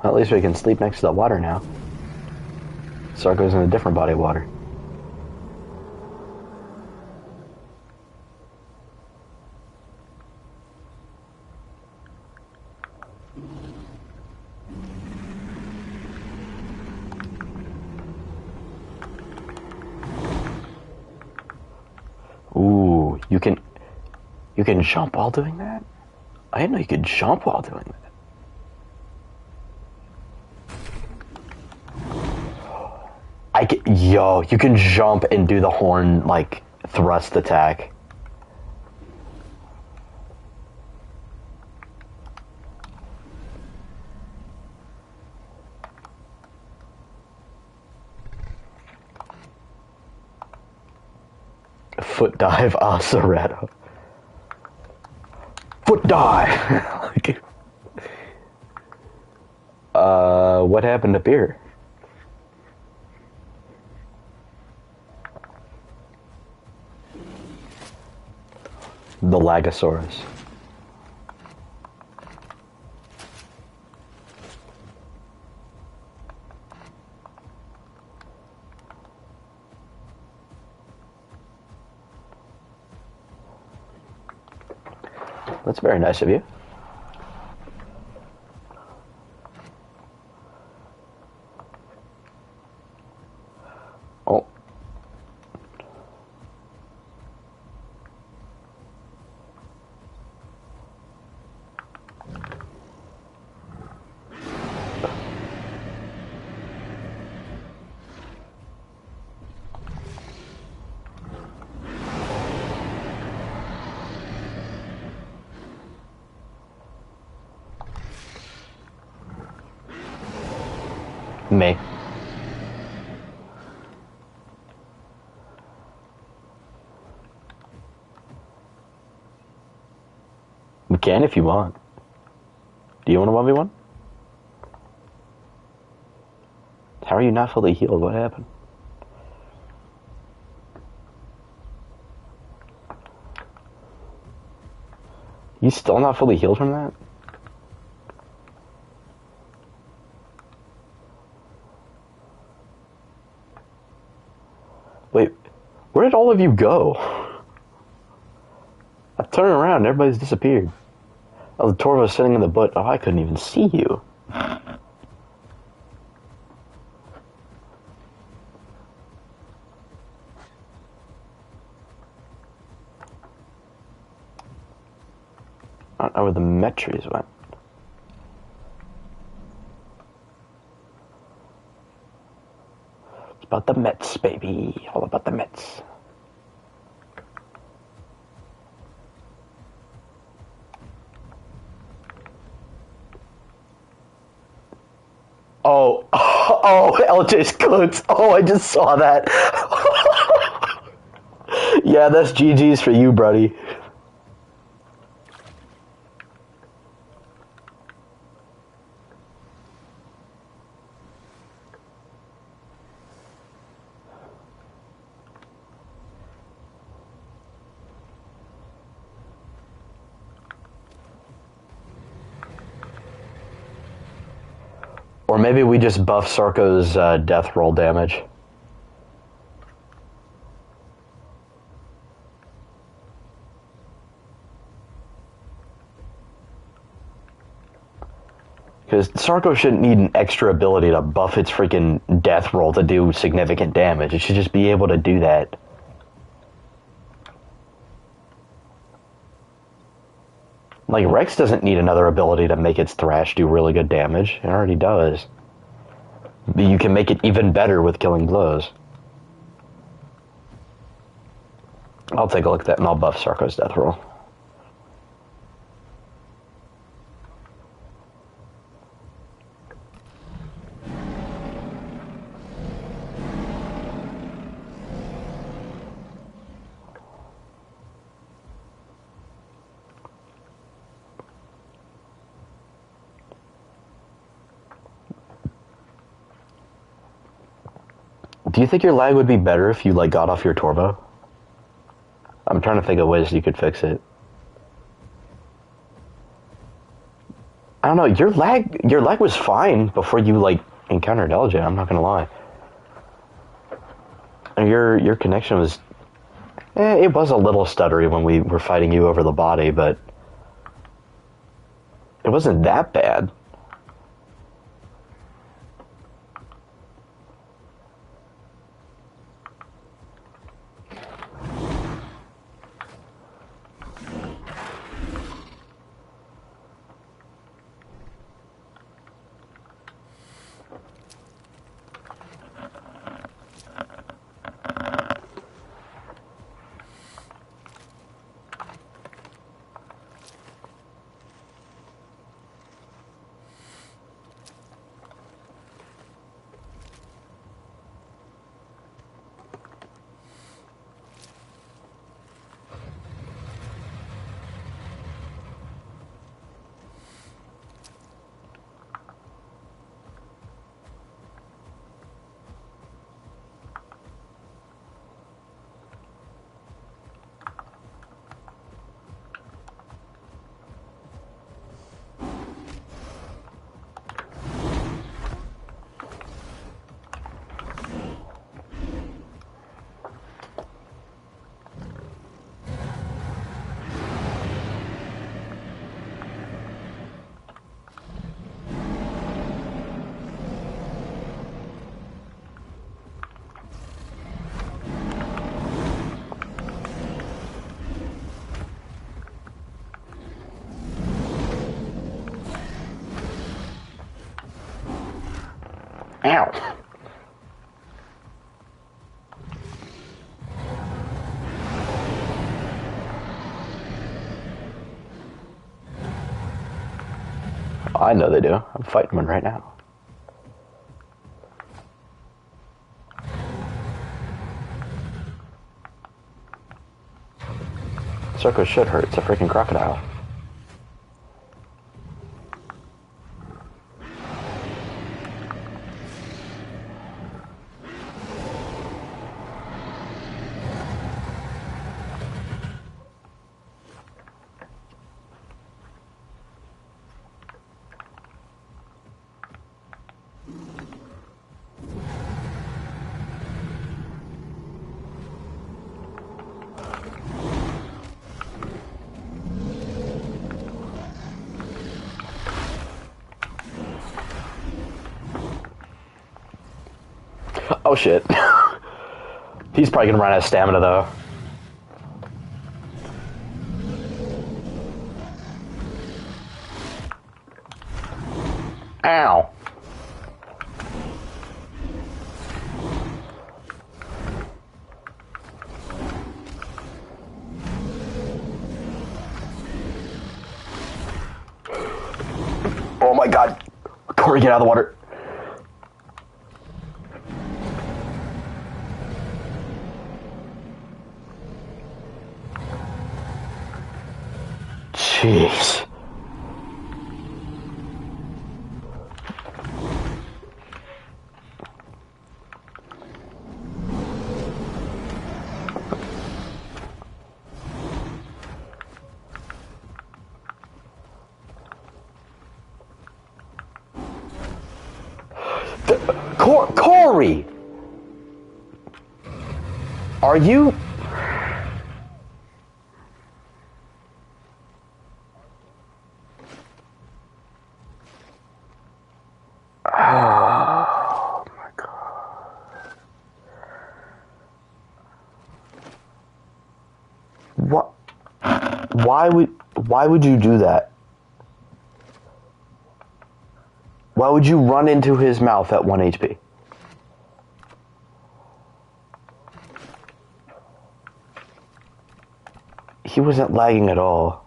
Well, at least we can sleep next to the water now. Sarko's in a different body of water. Ooh, you can jump while doing that? I didn't know you could jump while doing that. Yo, you can jump and do the horn, like, thrust attack. Foot dive Asaretto. Foot dive! What happened up here? The Lagosaurus. That's very nice of you. Oh. Me. We can if you want. Do you want a 1v1? How are you not fully healed? What happened? You still not fully healed from that? Wait, where did all of you go? I turned around and everybody's disappeared. Oh, the Torva was sitting in the butt. Oh, I couldn't even see you. I don't know where the Metries went. It's about the Mets, baby. All about the Mets. Oh, LJ's cooked. Oh, I just saw that. Yeah, that's GG's for you, buddy. Or maybe we just buff Sarko's death roll damage. Because Sarko shouldn't need an extra ability to buff its freaking death roll to do significant damage. It should just be able to do that. Like, Rex doesn't need another ability to make its Thrash do really good damage. It already does. You can make it even better with killing blows. I'll take a look at that and I'll buff Sarko's death roll. Do you think your lag would be better if you like got off your turbo? I'm trying to think of ways you could fix it. I don't know. Your lag was fine before you like encountered LJ. I'm not gonna lie. Your connection was, it was a little stuttery when we were fighting you over the body, but it wasn't that bad. Ow. I know they do. I'm fighting one right now. Sarko should hurt. It's a freaking crocodile. Oh shit. He's probably gonna run out of stamina though. Ow. Oh my god. Corey, get out of the water. Jeez. Corey! Are you... Oh my god. What? Why would you do that? Why would you run into his mouth at 1 HP? He wasn't lagging at all.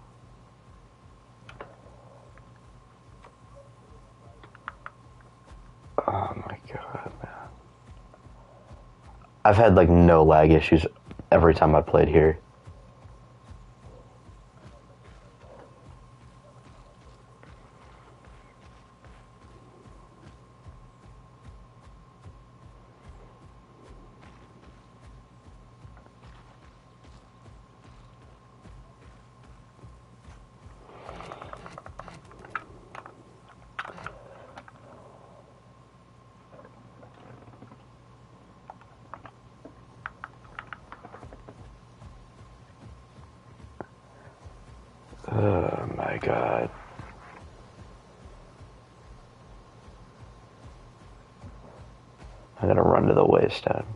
Oh my god, man. I've had like no lag issues every time I played here. Oh my god. I gotta run to the wasteland.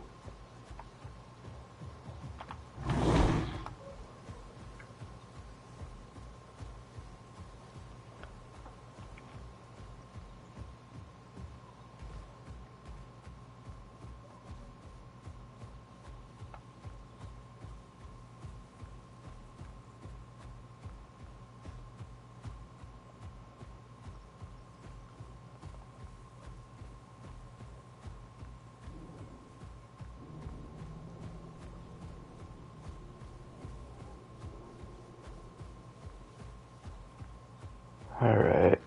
Alright.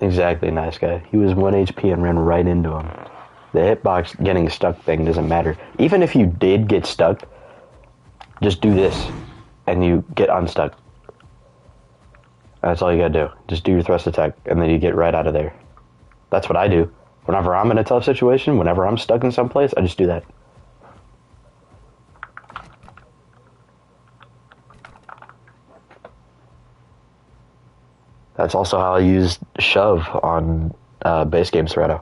Exactly, nice guy. He was 1 HP and ran right into him. The hitbox getting stuck thing doesn't matter. Even if you did get stuck, just do this, and you get unstuck. That's all you gotta do. Just do your thrust attack, and then you get right out of there. That's what I do. Whenever I'm in a tough situation, whenever I'm stuck in some place, I just do that. That's also how I used shove on base game Soreto.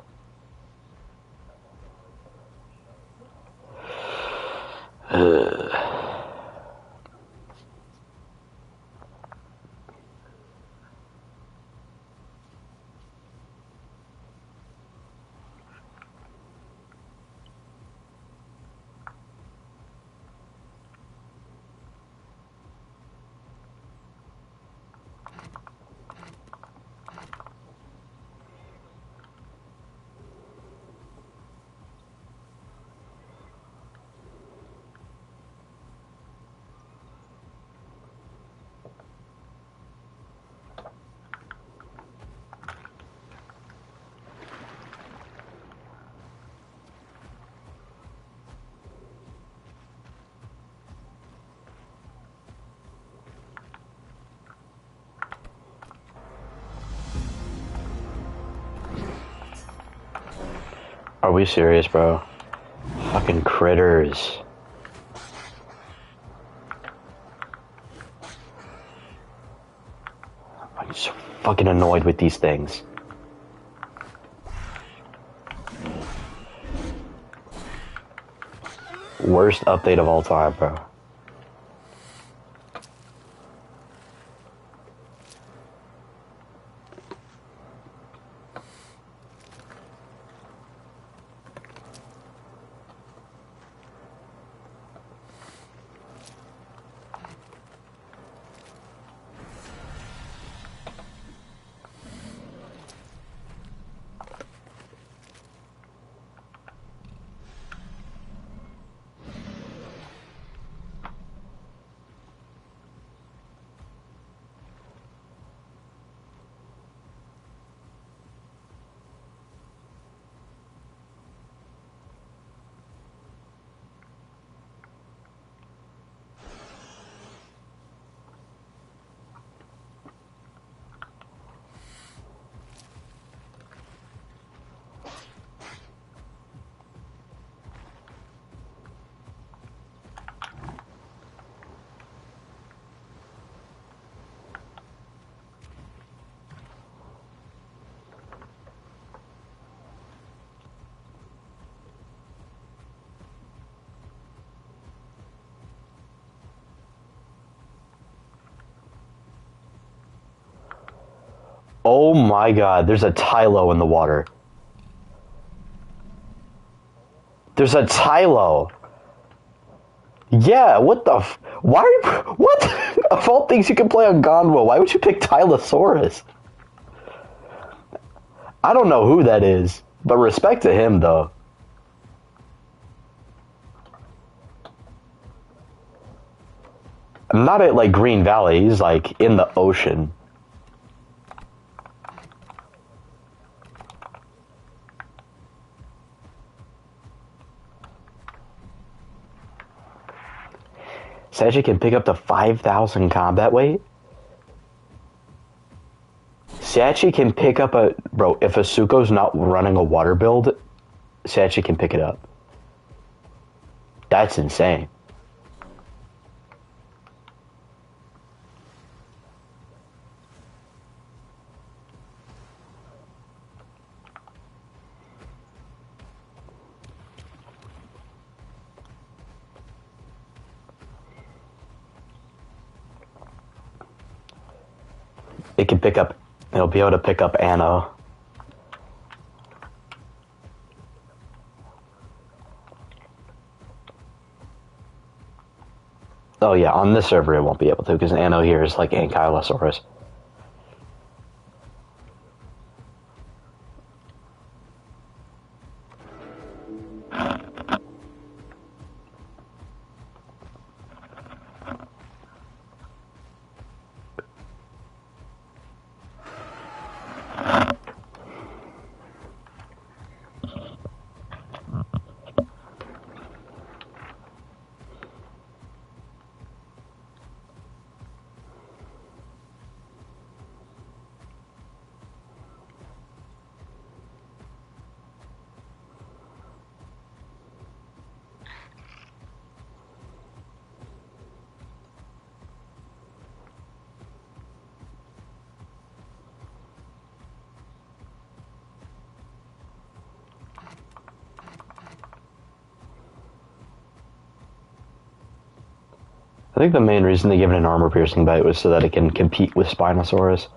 Are we serious, bro? Fucking critters. I'm so fucking annoyed with these things. Worst update of all time, bro. Oh my god, there's a Tylo in the water. There's a Tylo. Yeah, what the why are you, what? Of all things you can play on Gondwa, why would you pick Tylosaurus? I don't know who that is, but respect to him, though. Not at, like, Green Valley, he's, like, in the ocean. Sachi can pick up to 5,000 combat weight? Sachi can pick up a... Bro, if Asuko's not running a water build, Sachi can pick it up. That's insane. It can pick up... It'll be able to pick up Anno. Oh yeah, on this server it won't be able to, because Anno here is like Ankylosaurus. I think the main reason they give it an armor-piercing bite was so that it can compete with Spinosaurus.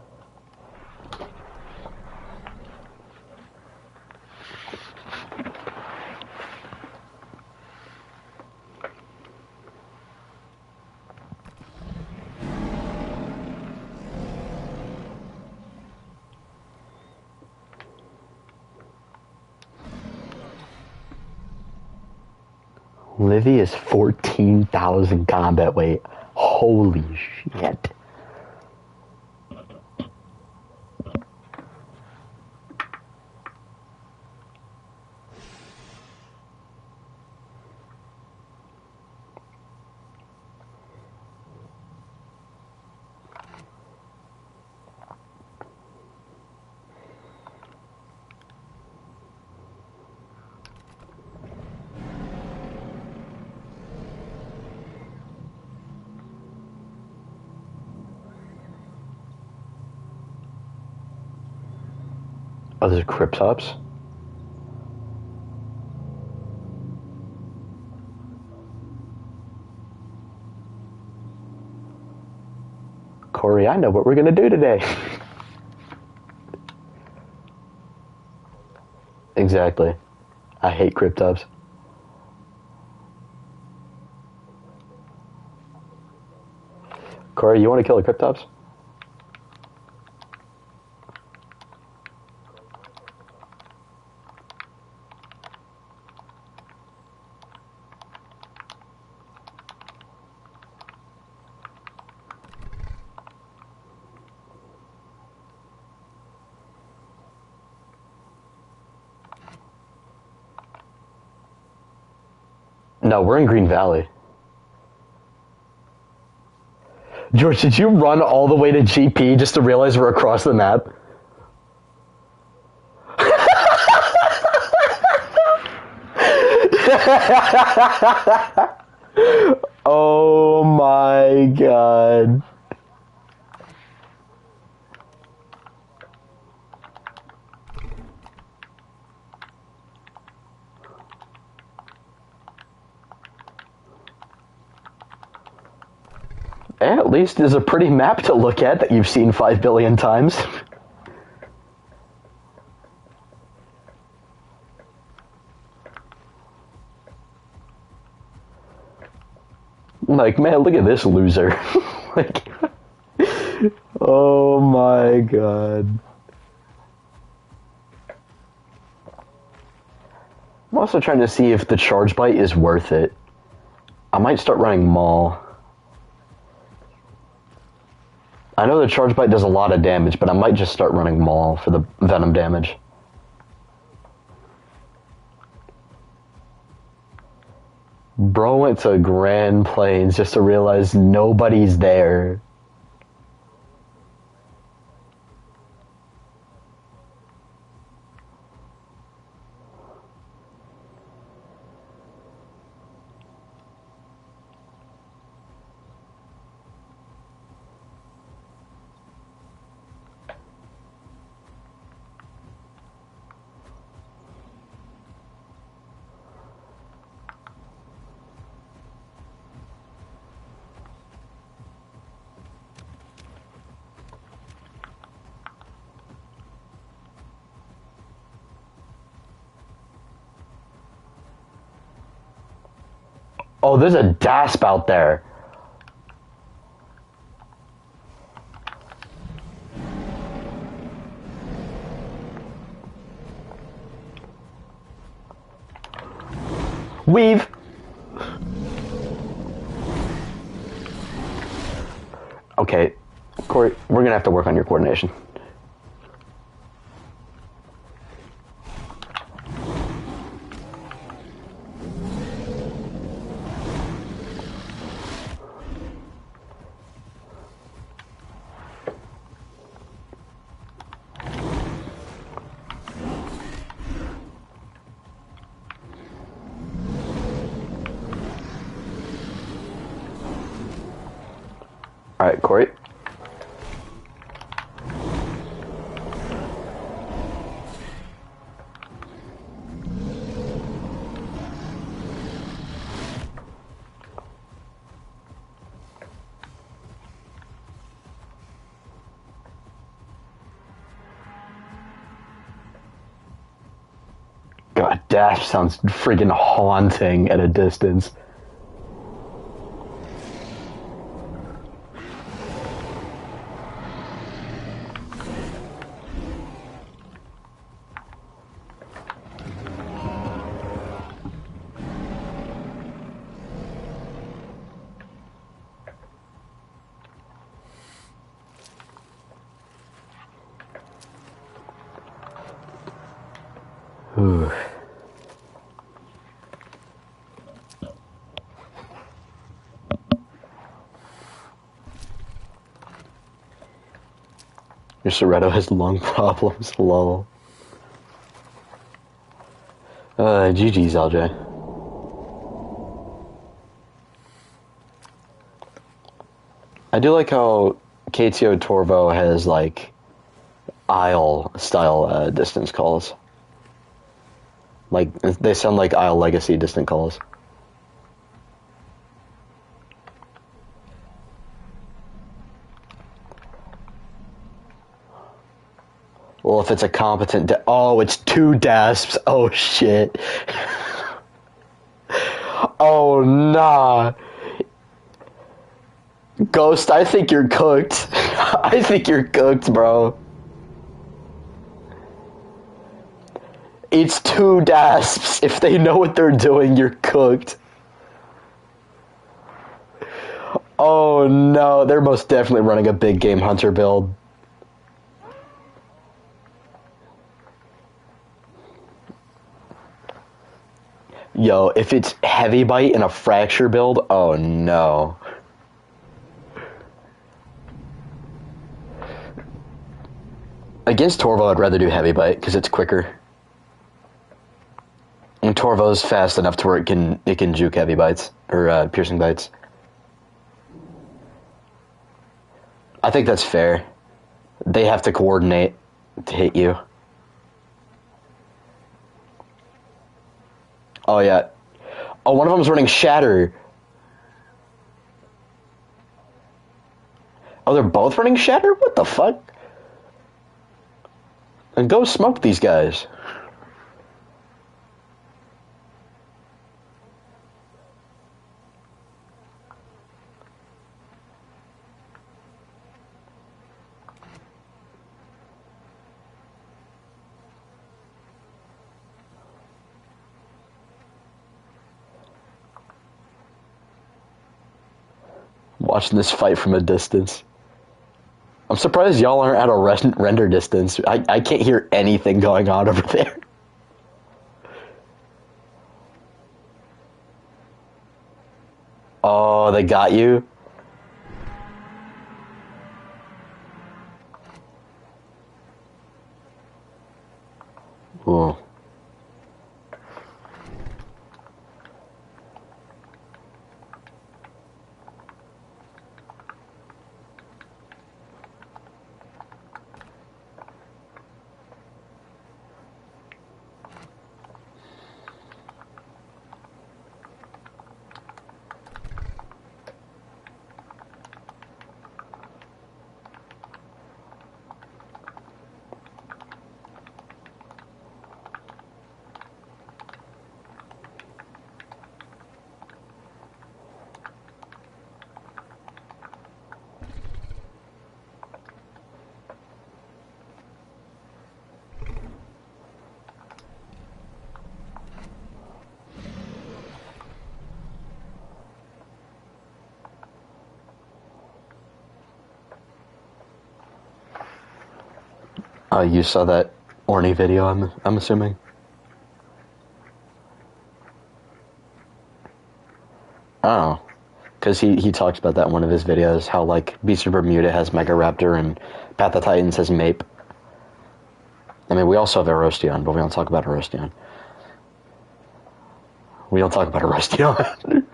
Livy is 14,000 combat weight. Holy shit. Oh, there's Cryptops? Corey, I know what we're gonna do today. Exactly. I hate Cryptops. Corey, you want to kill the Cryptops? No, we're in Green Valley. George, did you run all the way to GP just to realize we're across the map? Oh my god. At least there's a pretty map to look at that you've seen 5 billion times. Like, man, look at this loser. Like, oh my god. I'm also trying to see if the Charge Bite is worth it. I might start running Maul. I know the Charge Bite does a lot of damage, but I might just start running Maul for the Venom damage. Bro went to Grand Plains just to realize nobody's there. Oh, there's a Dasp out there. Weave. Okay, Corey, we're gonna have to work on your coordination. All right, Corey. God, Dash sounds friggin' haunting at a distance. Ooh. Your Soretto has lung problems, lol. GG's, LJ. I do like how KTO Torvo has, like, Isle-style distance calls. Like, they sound like Isle Legacy distant calls. Well, if it's a competent oh, it's 2 Dasps. Oh, shit. Oh, nah. Ghost, I think you're cooked. I think you're cooked, bro. It's 2 Dasps. If they know what they're doing, you're cooked. Oh, no. They're most definitely running a big game hunter build. Yo, if it's Heavy Bite and a Fracture build, oh no. Against Torvo, I'd rather do Heavy Bite, because it's quicker. And Torvo's fast enough to where it can juke Heavy Bites, or Piercing Bites. I think that's fair. They have to coordinate to hit you. Oh, yeah. Oh, one of them's running Shatter. Oh, they're both running Shatter? What the fuck? And go smoke these guys. Watching this fight from a distance. I'm surprised y'all aren't at a render distance. I can't hear anything going on over there. Oh, they got you? Ooh. You saw that Orny video, I'm assuming? Oh. Because he talks about that in one of his videos, how, like, Beast of Bermuda has Mega Raptor and Path of Titans has Mape. I mean, we also have Erosteon, but we don't talk about Erosteon. We don't talk about Erosteon.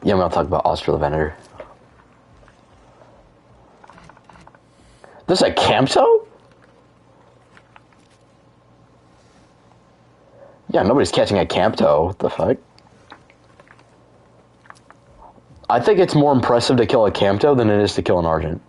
Yeah, we don't talk about Australovenator. This is a Campto? Yeah, nobody's catching a Campto. What the fuck? I think it's more impressive to kill a Campto than it is to kill an Argent.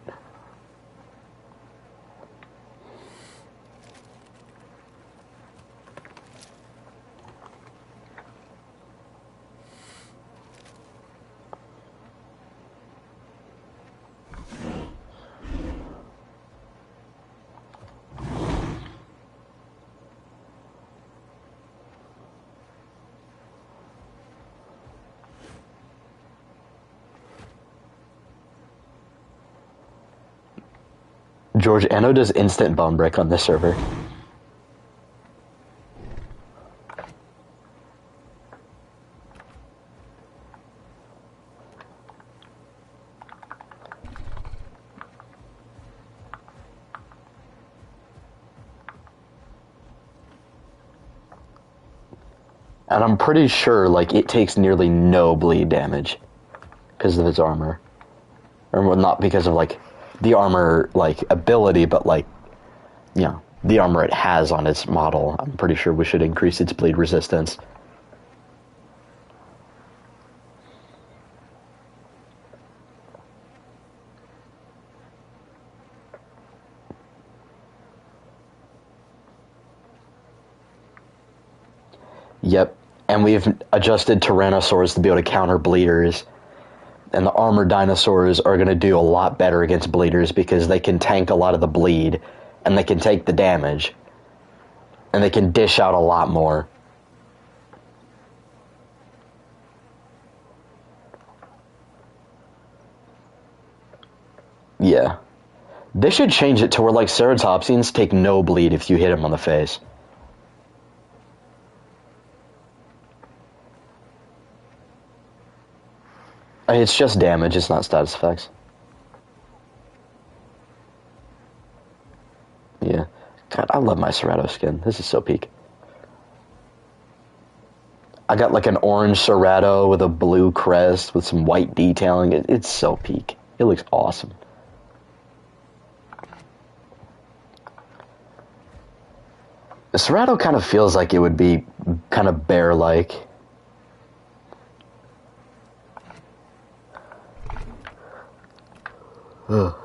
George, Anno does instant bone break on this server. And I'm pretty sure, like, it takes nearly no bleed damage because of its armor. Or, well, not because of, like, the armor, like, ability, but, like, you know, the armor it has on its model. I'm pretty sure we should increase its bleed resistance. Yep, and we've adjusted Tyrannosaurs to be able to counter bleeders. And the armored dinosaurs are going to do a lot better against bleeders because they can tank a lot of the bleed, and they can take the damage, and they can dish out a lot more. Yeah. They should change it to where, like, Ceratopsians take no bleed if you hit them on the face. It's just damage, it's not status effects. Yeah. God, I love my Cerato skin. This is so peak. I got like an orange Cerato with a blue crest with some white detailing. It's so peak. It looks awesome. Cerato kind of feels like it would be kind of bear-like. Ugh.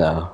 No.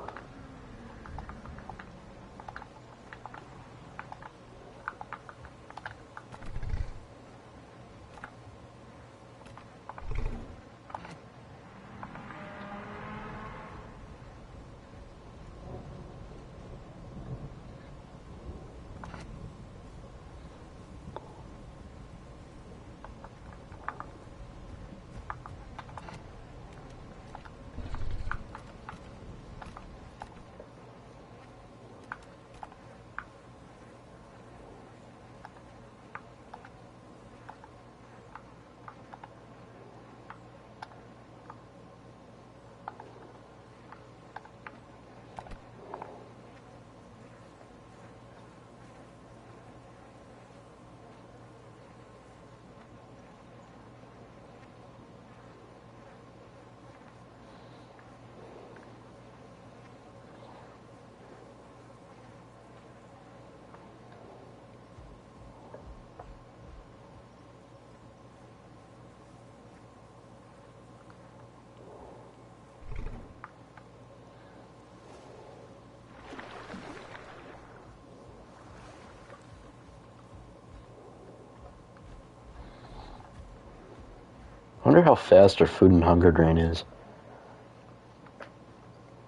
I wonder how fast our food and hunger drain is.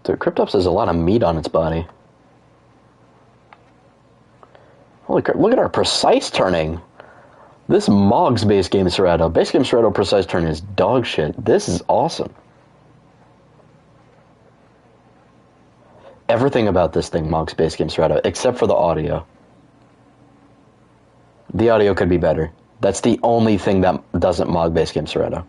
The Cryptops has a lot of meat on its body. Holy crap, look at our precise turning! This Mog's base game Serato. Base game Serato precise turn is dog shit. This is awesome. Everything about this thing, Mog's base game Serato, except for the audio. The audio could be better. That's the only thing that doesn't Mog base game Serato.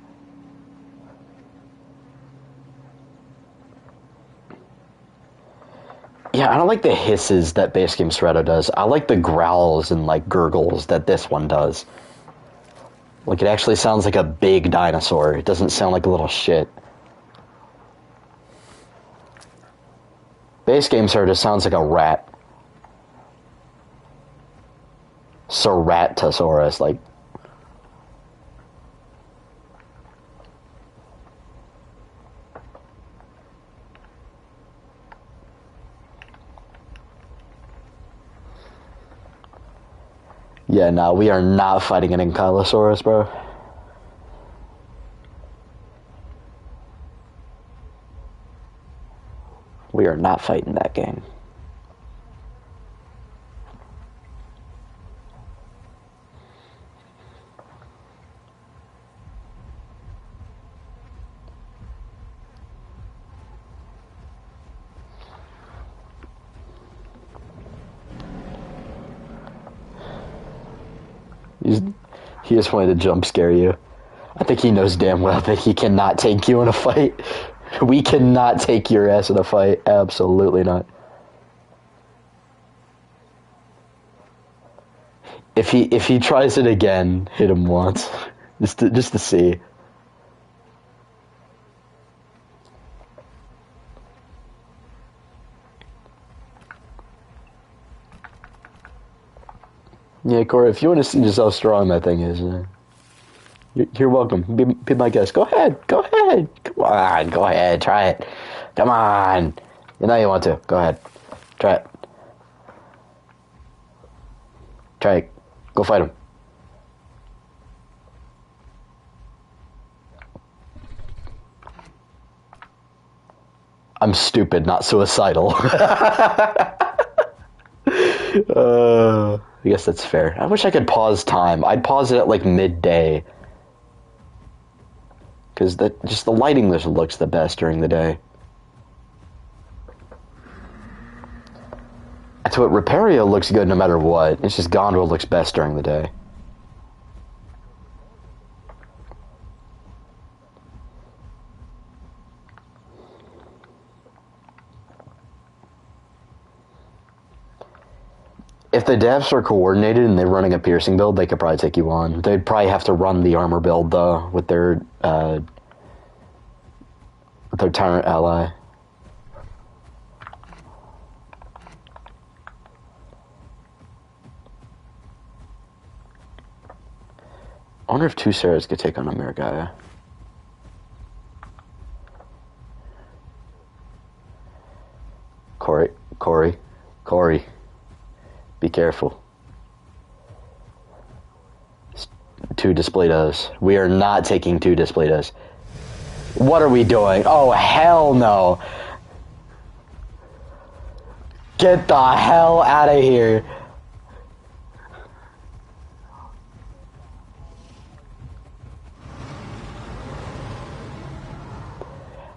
Yeah, I don't like the hisses that base game Serato does. I like the growls and like gurgles that this one does. Like it actually sounds like a big dinosaur. It doesn't sound like a little shit. Base game Serato sounds like a rat. Ceratosaurus, like. Yeah, no, we are not fighting an Ankylosaurus, bro. We are not fighting that game. He just wanted to jump scare you. I think he knows damn well that he cannot take you in a fight. We cannot take your ass in a fight. Absolutely not. If he tries it again, hit him once. Just to see. Yeah, Corey, if you want to see just how strong that thing is, you're welcome. Be my guest. Go ahead. Go ahead. Come on. Go ahead. Try it. Come on. You know you want to. Go ahead. Try it. Try it. Go fight him. I'm stupid, not suicidal. I guess that's fair. I wish I could pause time. I'd pause it at like midday. Because just the lighting just looks the best during the day. That's what Repario looks good no matter what. It's just Gondor looks best during the day. If the devs are coordinated and they're running a piercing build, they could probably take you on. They'd probably have to run the armor build though with their tyrant ally. I wonder if two Sarahs could take on a Miragaya. Corey, be careful. 2 Despletos. We are not taking 2 Despletos. What are we doing? Oh, hell no. Get the hell out of here.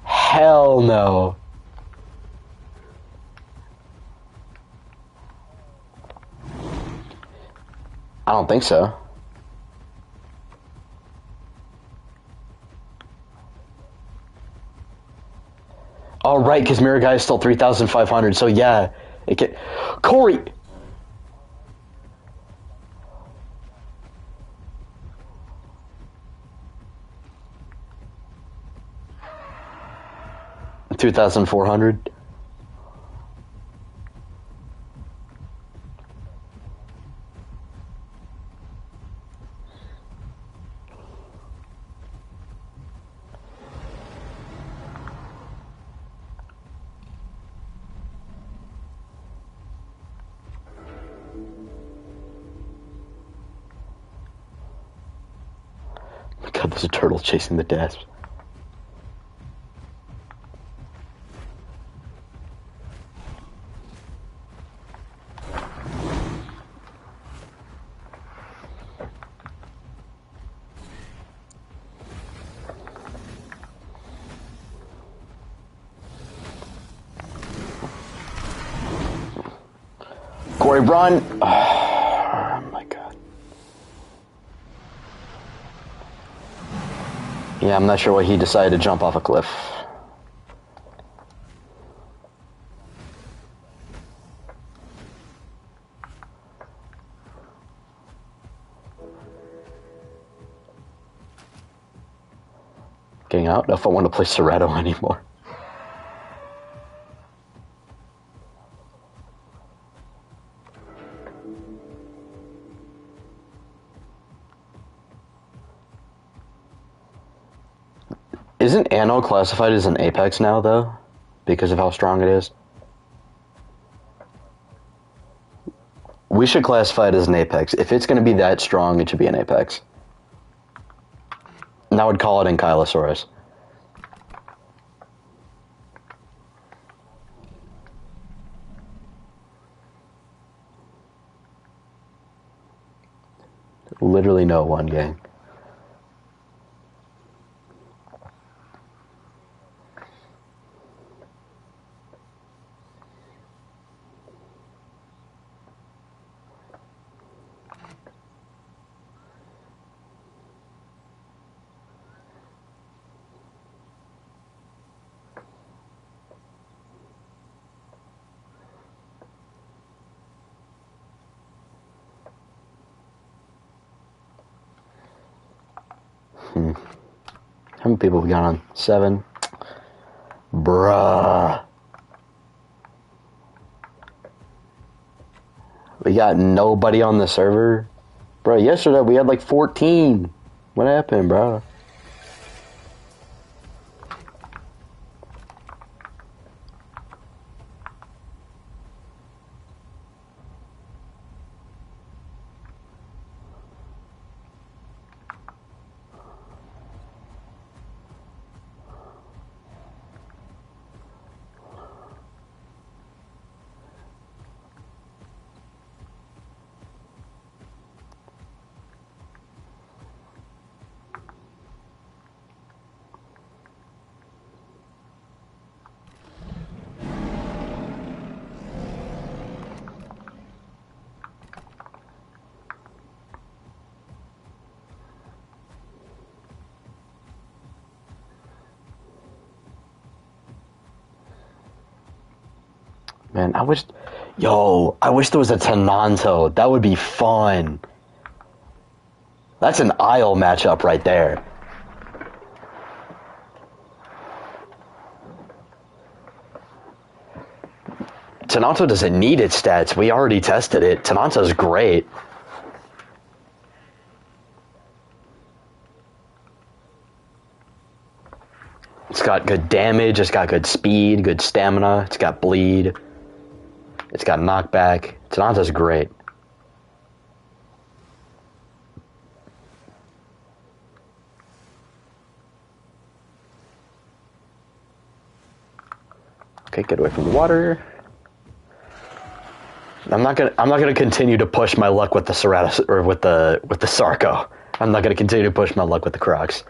Hell no. I don't think so. Oh, right, because Mirror Guy is still 3,500, so yeah. It can... Corey! $2,400. God, there's a turtle chasing the desk. Corey, run! Oh my god. Yeah, I'm not sure why he decided to jump off a cliff. Getting out? I don't know if I want to play Serrato anymore. Isn't Anno classified as an Apex now, though? Because of how strong it is? We should classify it as an Apex. If it's going to be that strong, it should be an Apex. And I would call it Ankylosaurus. Literally no one, gang. How many people have we got on? 7? Bruh. We got nobody on the server? Bruh, yesterday we had like 14. What happened, bruh? Man, I wish there was a Tenanto. That would be fun. That's an Isle matchup right there. Tenanto doesn't need its stats. We already tested it. Tenanto's great. It's got good damage, it's got good speed, good stamina, it's got bleed. It's got knockback. Tanata's great. Okay, get away from the water. I'm not gonna continue to push my luck with the Ceratosaurus or with the Sarco. I'm not gonna continue to push my luck with the Crocs.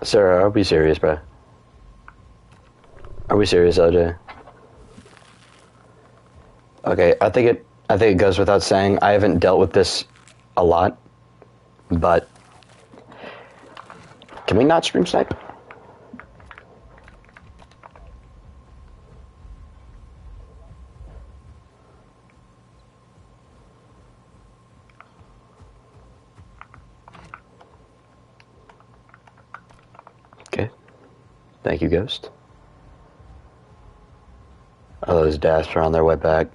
Sarah, are we serious, bro? Are we serious, LJ? Okay, I think it goes without saying. I haven't dealt with this a lot, but can we not stream snipe? Okay. Thank you, Ghost. Oh, those dasps are on their way back.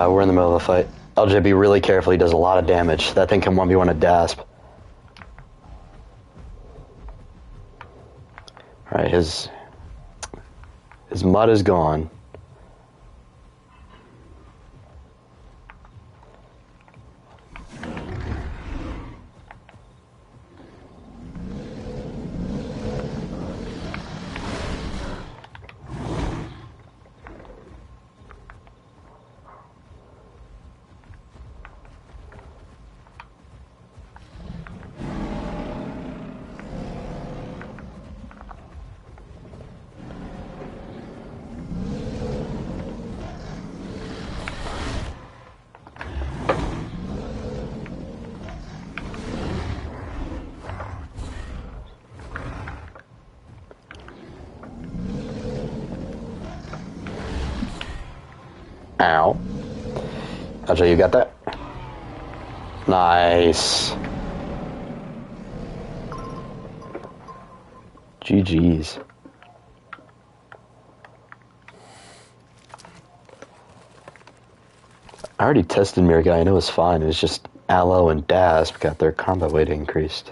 We're in the middle of a fight. LJ, be really careful. He does a lot of damage. That thing can 1v1 a Dasp. Alright, his mud is gone. Ow. LJ, you got that? Nice. GG's. I already tested Mirror Guy and it was fine. It was just Aloe and Dasp got their combat weight increased.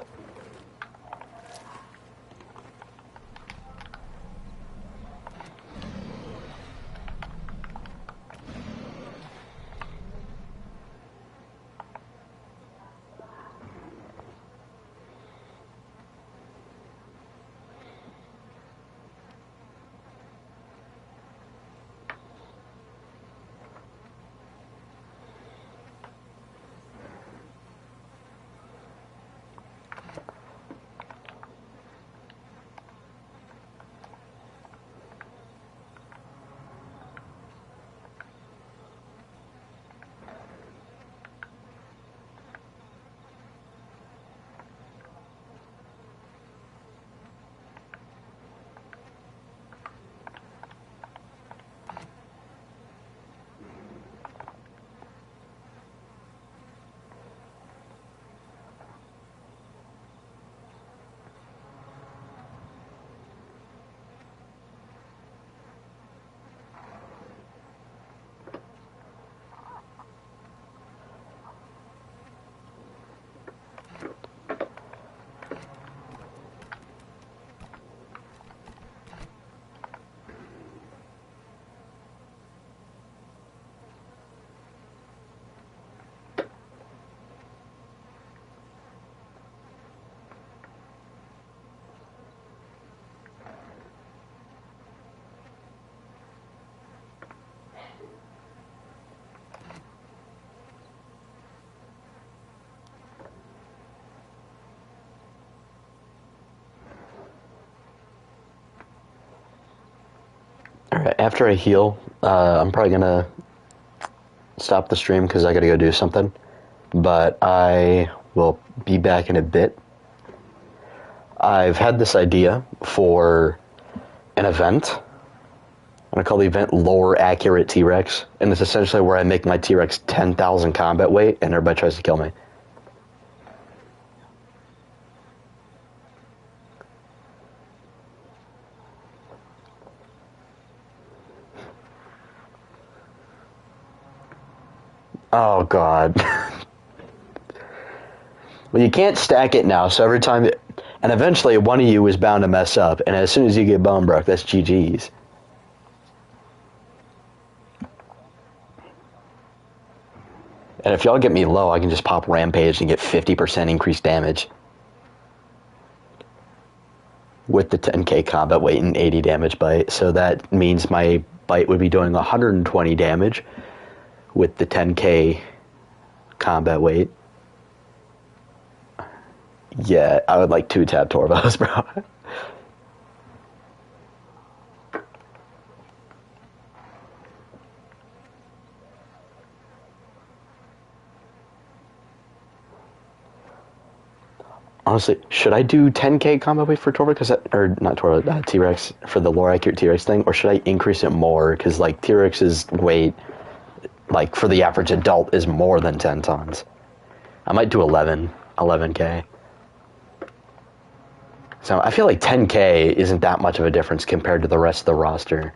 Alright, after I heal, I'm probably gonna stop the stream because I gotta go do something. But I will be back in a bit. I've had this idea for an event. I'm gonna call the event Lower Accurate T-Rex. And it's essentially where I make my T-Rex 10,000 combat weight and everybody tries to kill me. Oh, God. Well, you can't stack it now, so every time... And eventually, one of you is bound to mess up, and as soon as you get bone broke, that's GG's. And if y'all get me low, I can just pop Rampage and get 50% increased damage. With the 10k combat weight and 80 damage bite. So that means my bite would be doing 120 damage with the 10k combat weight. Yeah, I would like 2-tap Torvos, bro. Honestly, should I do 10k combat weight for Torvos? Or not Torvos, T-Rex, for the Lower Accurate T-Rex thing? Or should I increase it more? Because, like, T-Rex's weight, like, for the average adult is more than 10 tons. I might do 11k. So I feel like 10K isn't that much of a difference compared to the rest of the roster.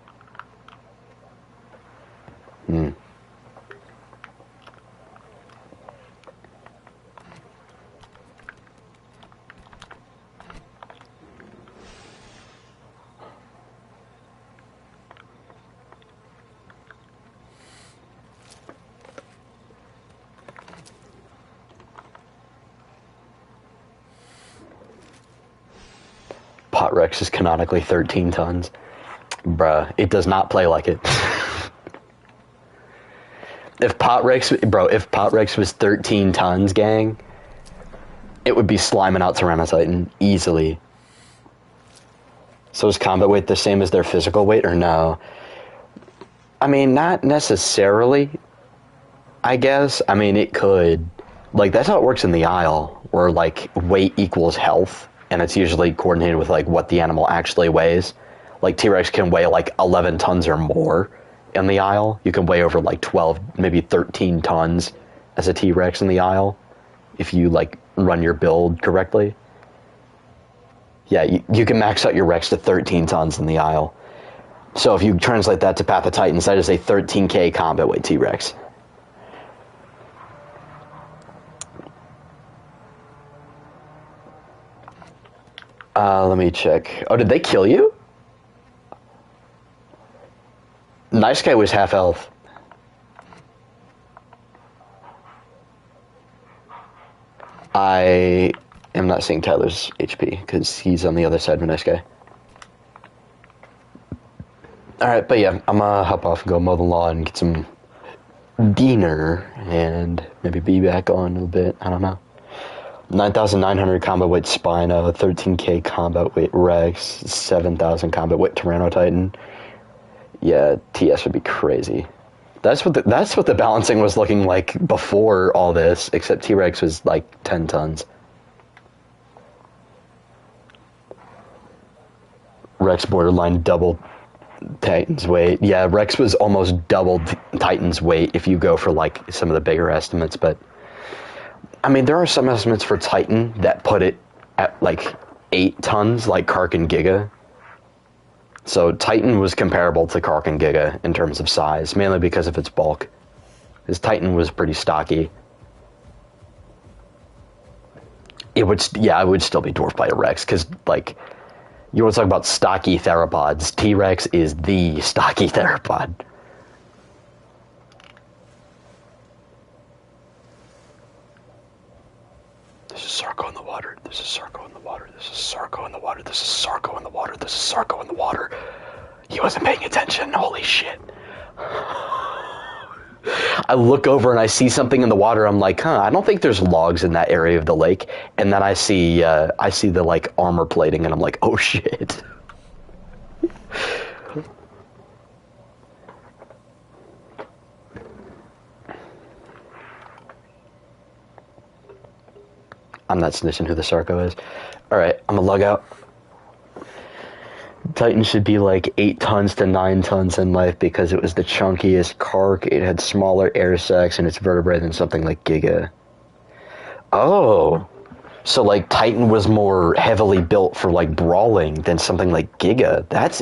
Pot Rex is canonically 13 tons. Bruh, it does not play like it. If Pot Rex was 13 tons, gang, it would be sliming out Tyrannotitan easily. So is combat weight the same as their physical weight, or no? I mean, not necessarily, I guess. I mean, it could. Like, that's how it works in the Isle, where, like, weight equals health, and it's usually coordinated with, like, what the animal actually weighs. Like, T-Rex can weigh, like, 11 tons or more in the Isle. You can weigh over, like, 12, maybe 13 tons as a T-Rex in the Isle, if you, like, run your build correctly. Yeah, you can max out your Rex to 13 tons in the Isle. So if you translate that to Path of Titans, that is a 13K combat weight T-Rex. Let me check. Oh, did they kill you? Nice Guy was half health. I am not seeing Tyler's HP, because he's on the other side of Nice Guy. Alright, but yeah, I'm gonna hop off and go mow the lawn and get some dinner, and maybe be back on in a bit, I don't know. 9,900 combat weight Spino, 13K combat weight Rex, 7,000 combat weight Tyrannotitan. Yeah, TS would be crazy. That's what the balancing was looking like before all this, except T-Rex was like 10 tons. Rex borderline double Titan's weight. Yeah, Rex was almost double Titan's weight if you go for like some of the bigger estimates, but I mean, there are some estimates for Titan that put it at like 8 tons, like Kark and Giga. So Titan was comparable to Kark and Giga in terms of size, mainly because of its bulk. His Titan was pretty stocky. It would still be dwarfed by a Rex, because, like, you want to talk about stocky theropods, T-Rex is the stocky theropod. There's a Sarco in the water. There's a Sarco in the water. There's a Sarco in the water. There's a Sarco in the water. There's a Sarco in the water. He wasn't paying attention. Holy shit. I look over and I see something in the water. I'm like, I don't think there's logs in that area of the lake. And then I see the, like, armor plating, and I'm like, oh shit. I'm not snitching who the Sarco is. Alright, I'm gonna log out. Titan should be like 8 tons to 9 tons in life because it was the chunkiest Kark. It had smaller air sacs in its vertebrae than something like Giga. Oh. So, like, Titan was more heavily built for, like, brawling than something like Giga. That's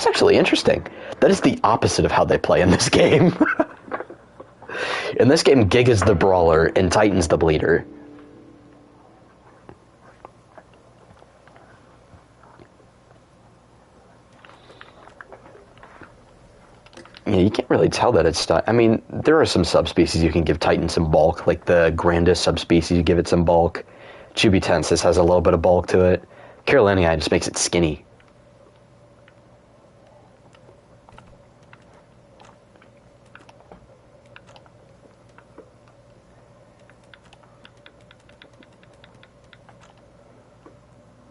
actually interesting. That is the opposite of how they play in this game. In this game, Giga's the brawler and Titan's the bleeder. Yeah, you can't really tell that it's... I mean, there are some subspecies you can give Titan some bulk, like the grandest subspecies, you give it some bulk. Chubitensis has a little bit of bulk to it. Carolini just makes it skinny.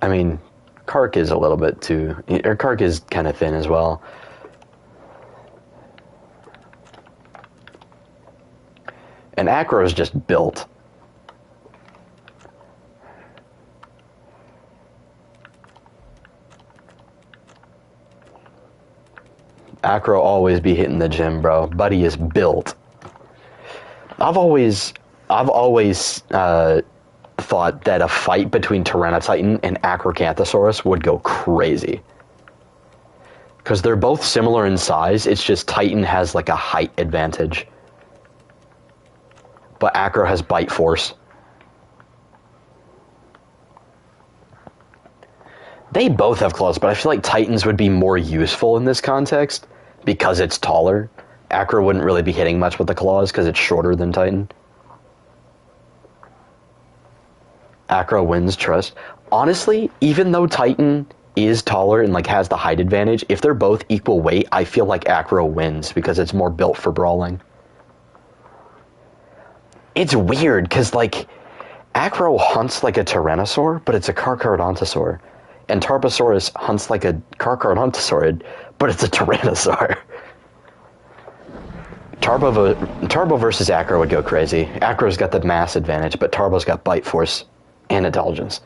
I mean, Kark is a little bit too... Or Kark is kind of thin as well. And Acro is just built. Acro always be hitting the gym, bro. Buddy is built. I've always thought thought that a fight between Tyranotitan and Acrocanthosaurus would go crazy. Because they're both similar in size, it's just Titan has like a height advantage. But Acro has bite force. They both have claws, but I feel like Titans would be more useful in this context because it's taller. Acro wouldn't really be hitting much with the claws because it's shorter than Titan. Acro wins, trust. Honestly, even though Titan is taller and like has the height advantage, if they're both equal weight, I feel like Acro wins because it's more built for brawling. It's weird because like Acro hunts like a Tyrannosaur, but it's a Carcharodontosaur. And Tarbosaurus hunts like a Carcharodontosaurid, but it's a Tyrannosaur. Tarbo versus Acro would go crazy. Acro's got the mass advantage, but Tarbo's got bite force and intelligence.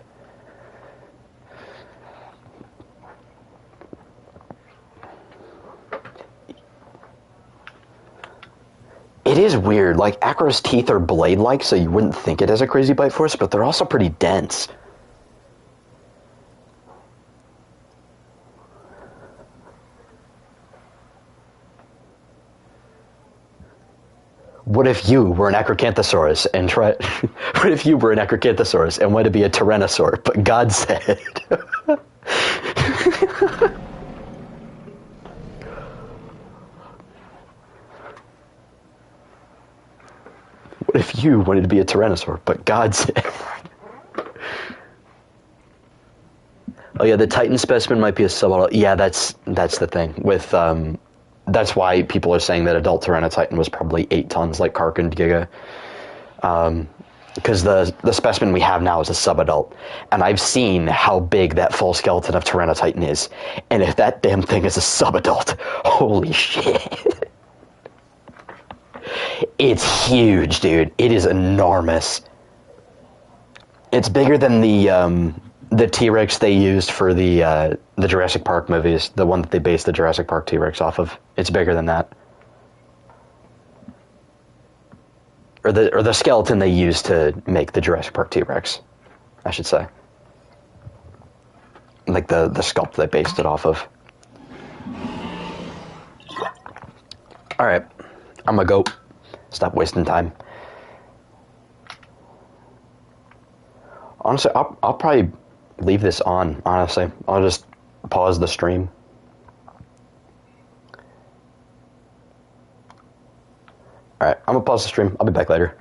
It is weird. Like, Acro's teeth are blade-like, so you wouldn't think it has a crazy bite force, but they're also pretty dense. What if you were an Acrocanthosaurus and what if you were an Acrocanthosaurus and wanted to be a Tyrannosaur, but God said... What if you wanted to be a Tyrannosaur, but God said... Oh yeah, the Titan specimen might be a subadult. Yeah, that's the thing with... That's why people are saying that adult Tyranotitan was probably 8 tons, like Kark and Giga. Because the specimen we have now is a subadult. And I've seen how big that full skeleton of Tyranotitan is. And if that damn thing is a subadult, holy shit. It's huge, dude. It is enormous. It's bigger than the T-Rex they used for the Jurassic Park movies, the one that they based the Jurassic Park T-Rex off of. It's bigger than that. Or the skeleton they used to make the Jurassic Park T-Rex, I should say. Like the sculpt they based it off of. Alright, I'm gonna go. Stop wasting time. Honestly, I'll probably leave this on, honestly. I'll just pause the stream. Alright, I'm gonna pause the stream. I'll be back later.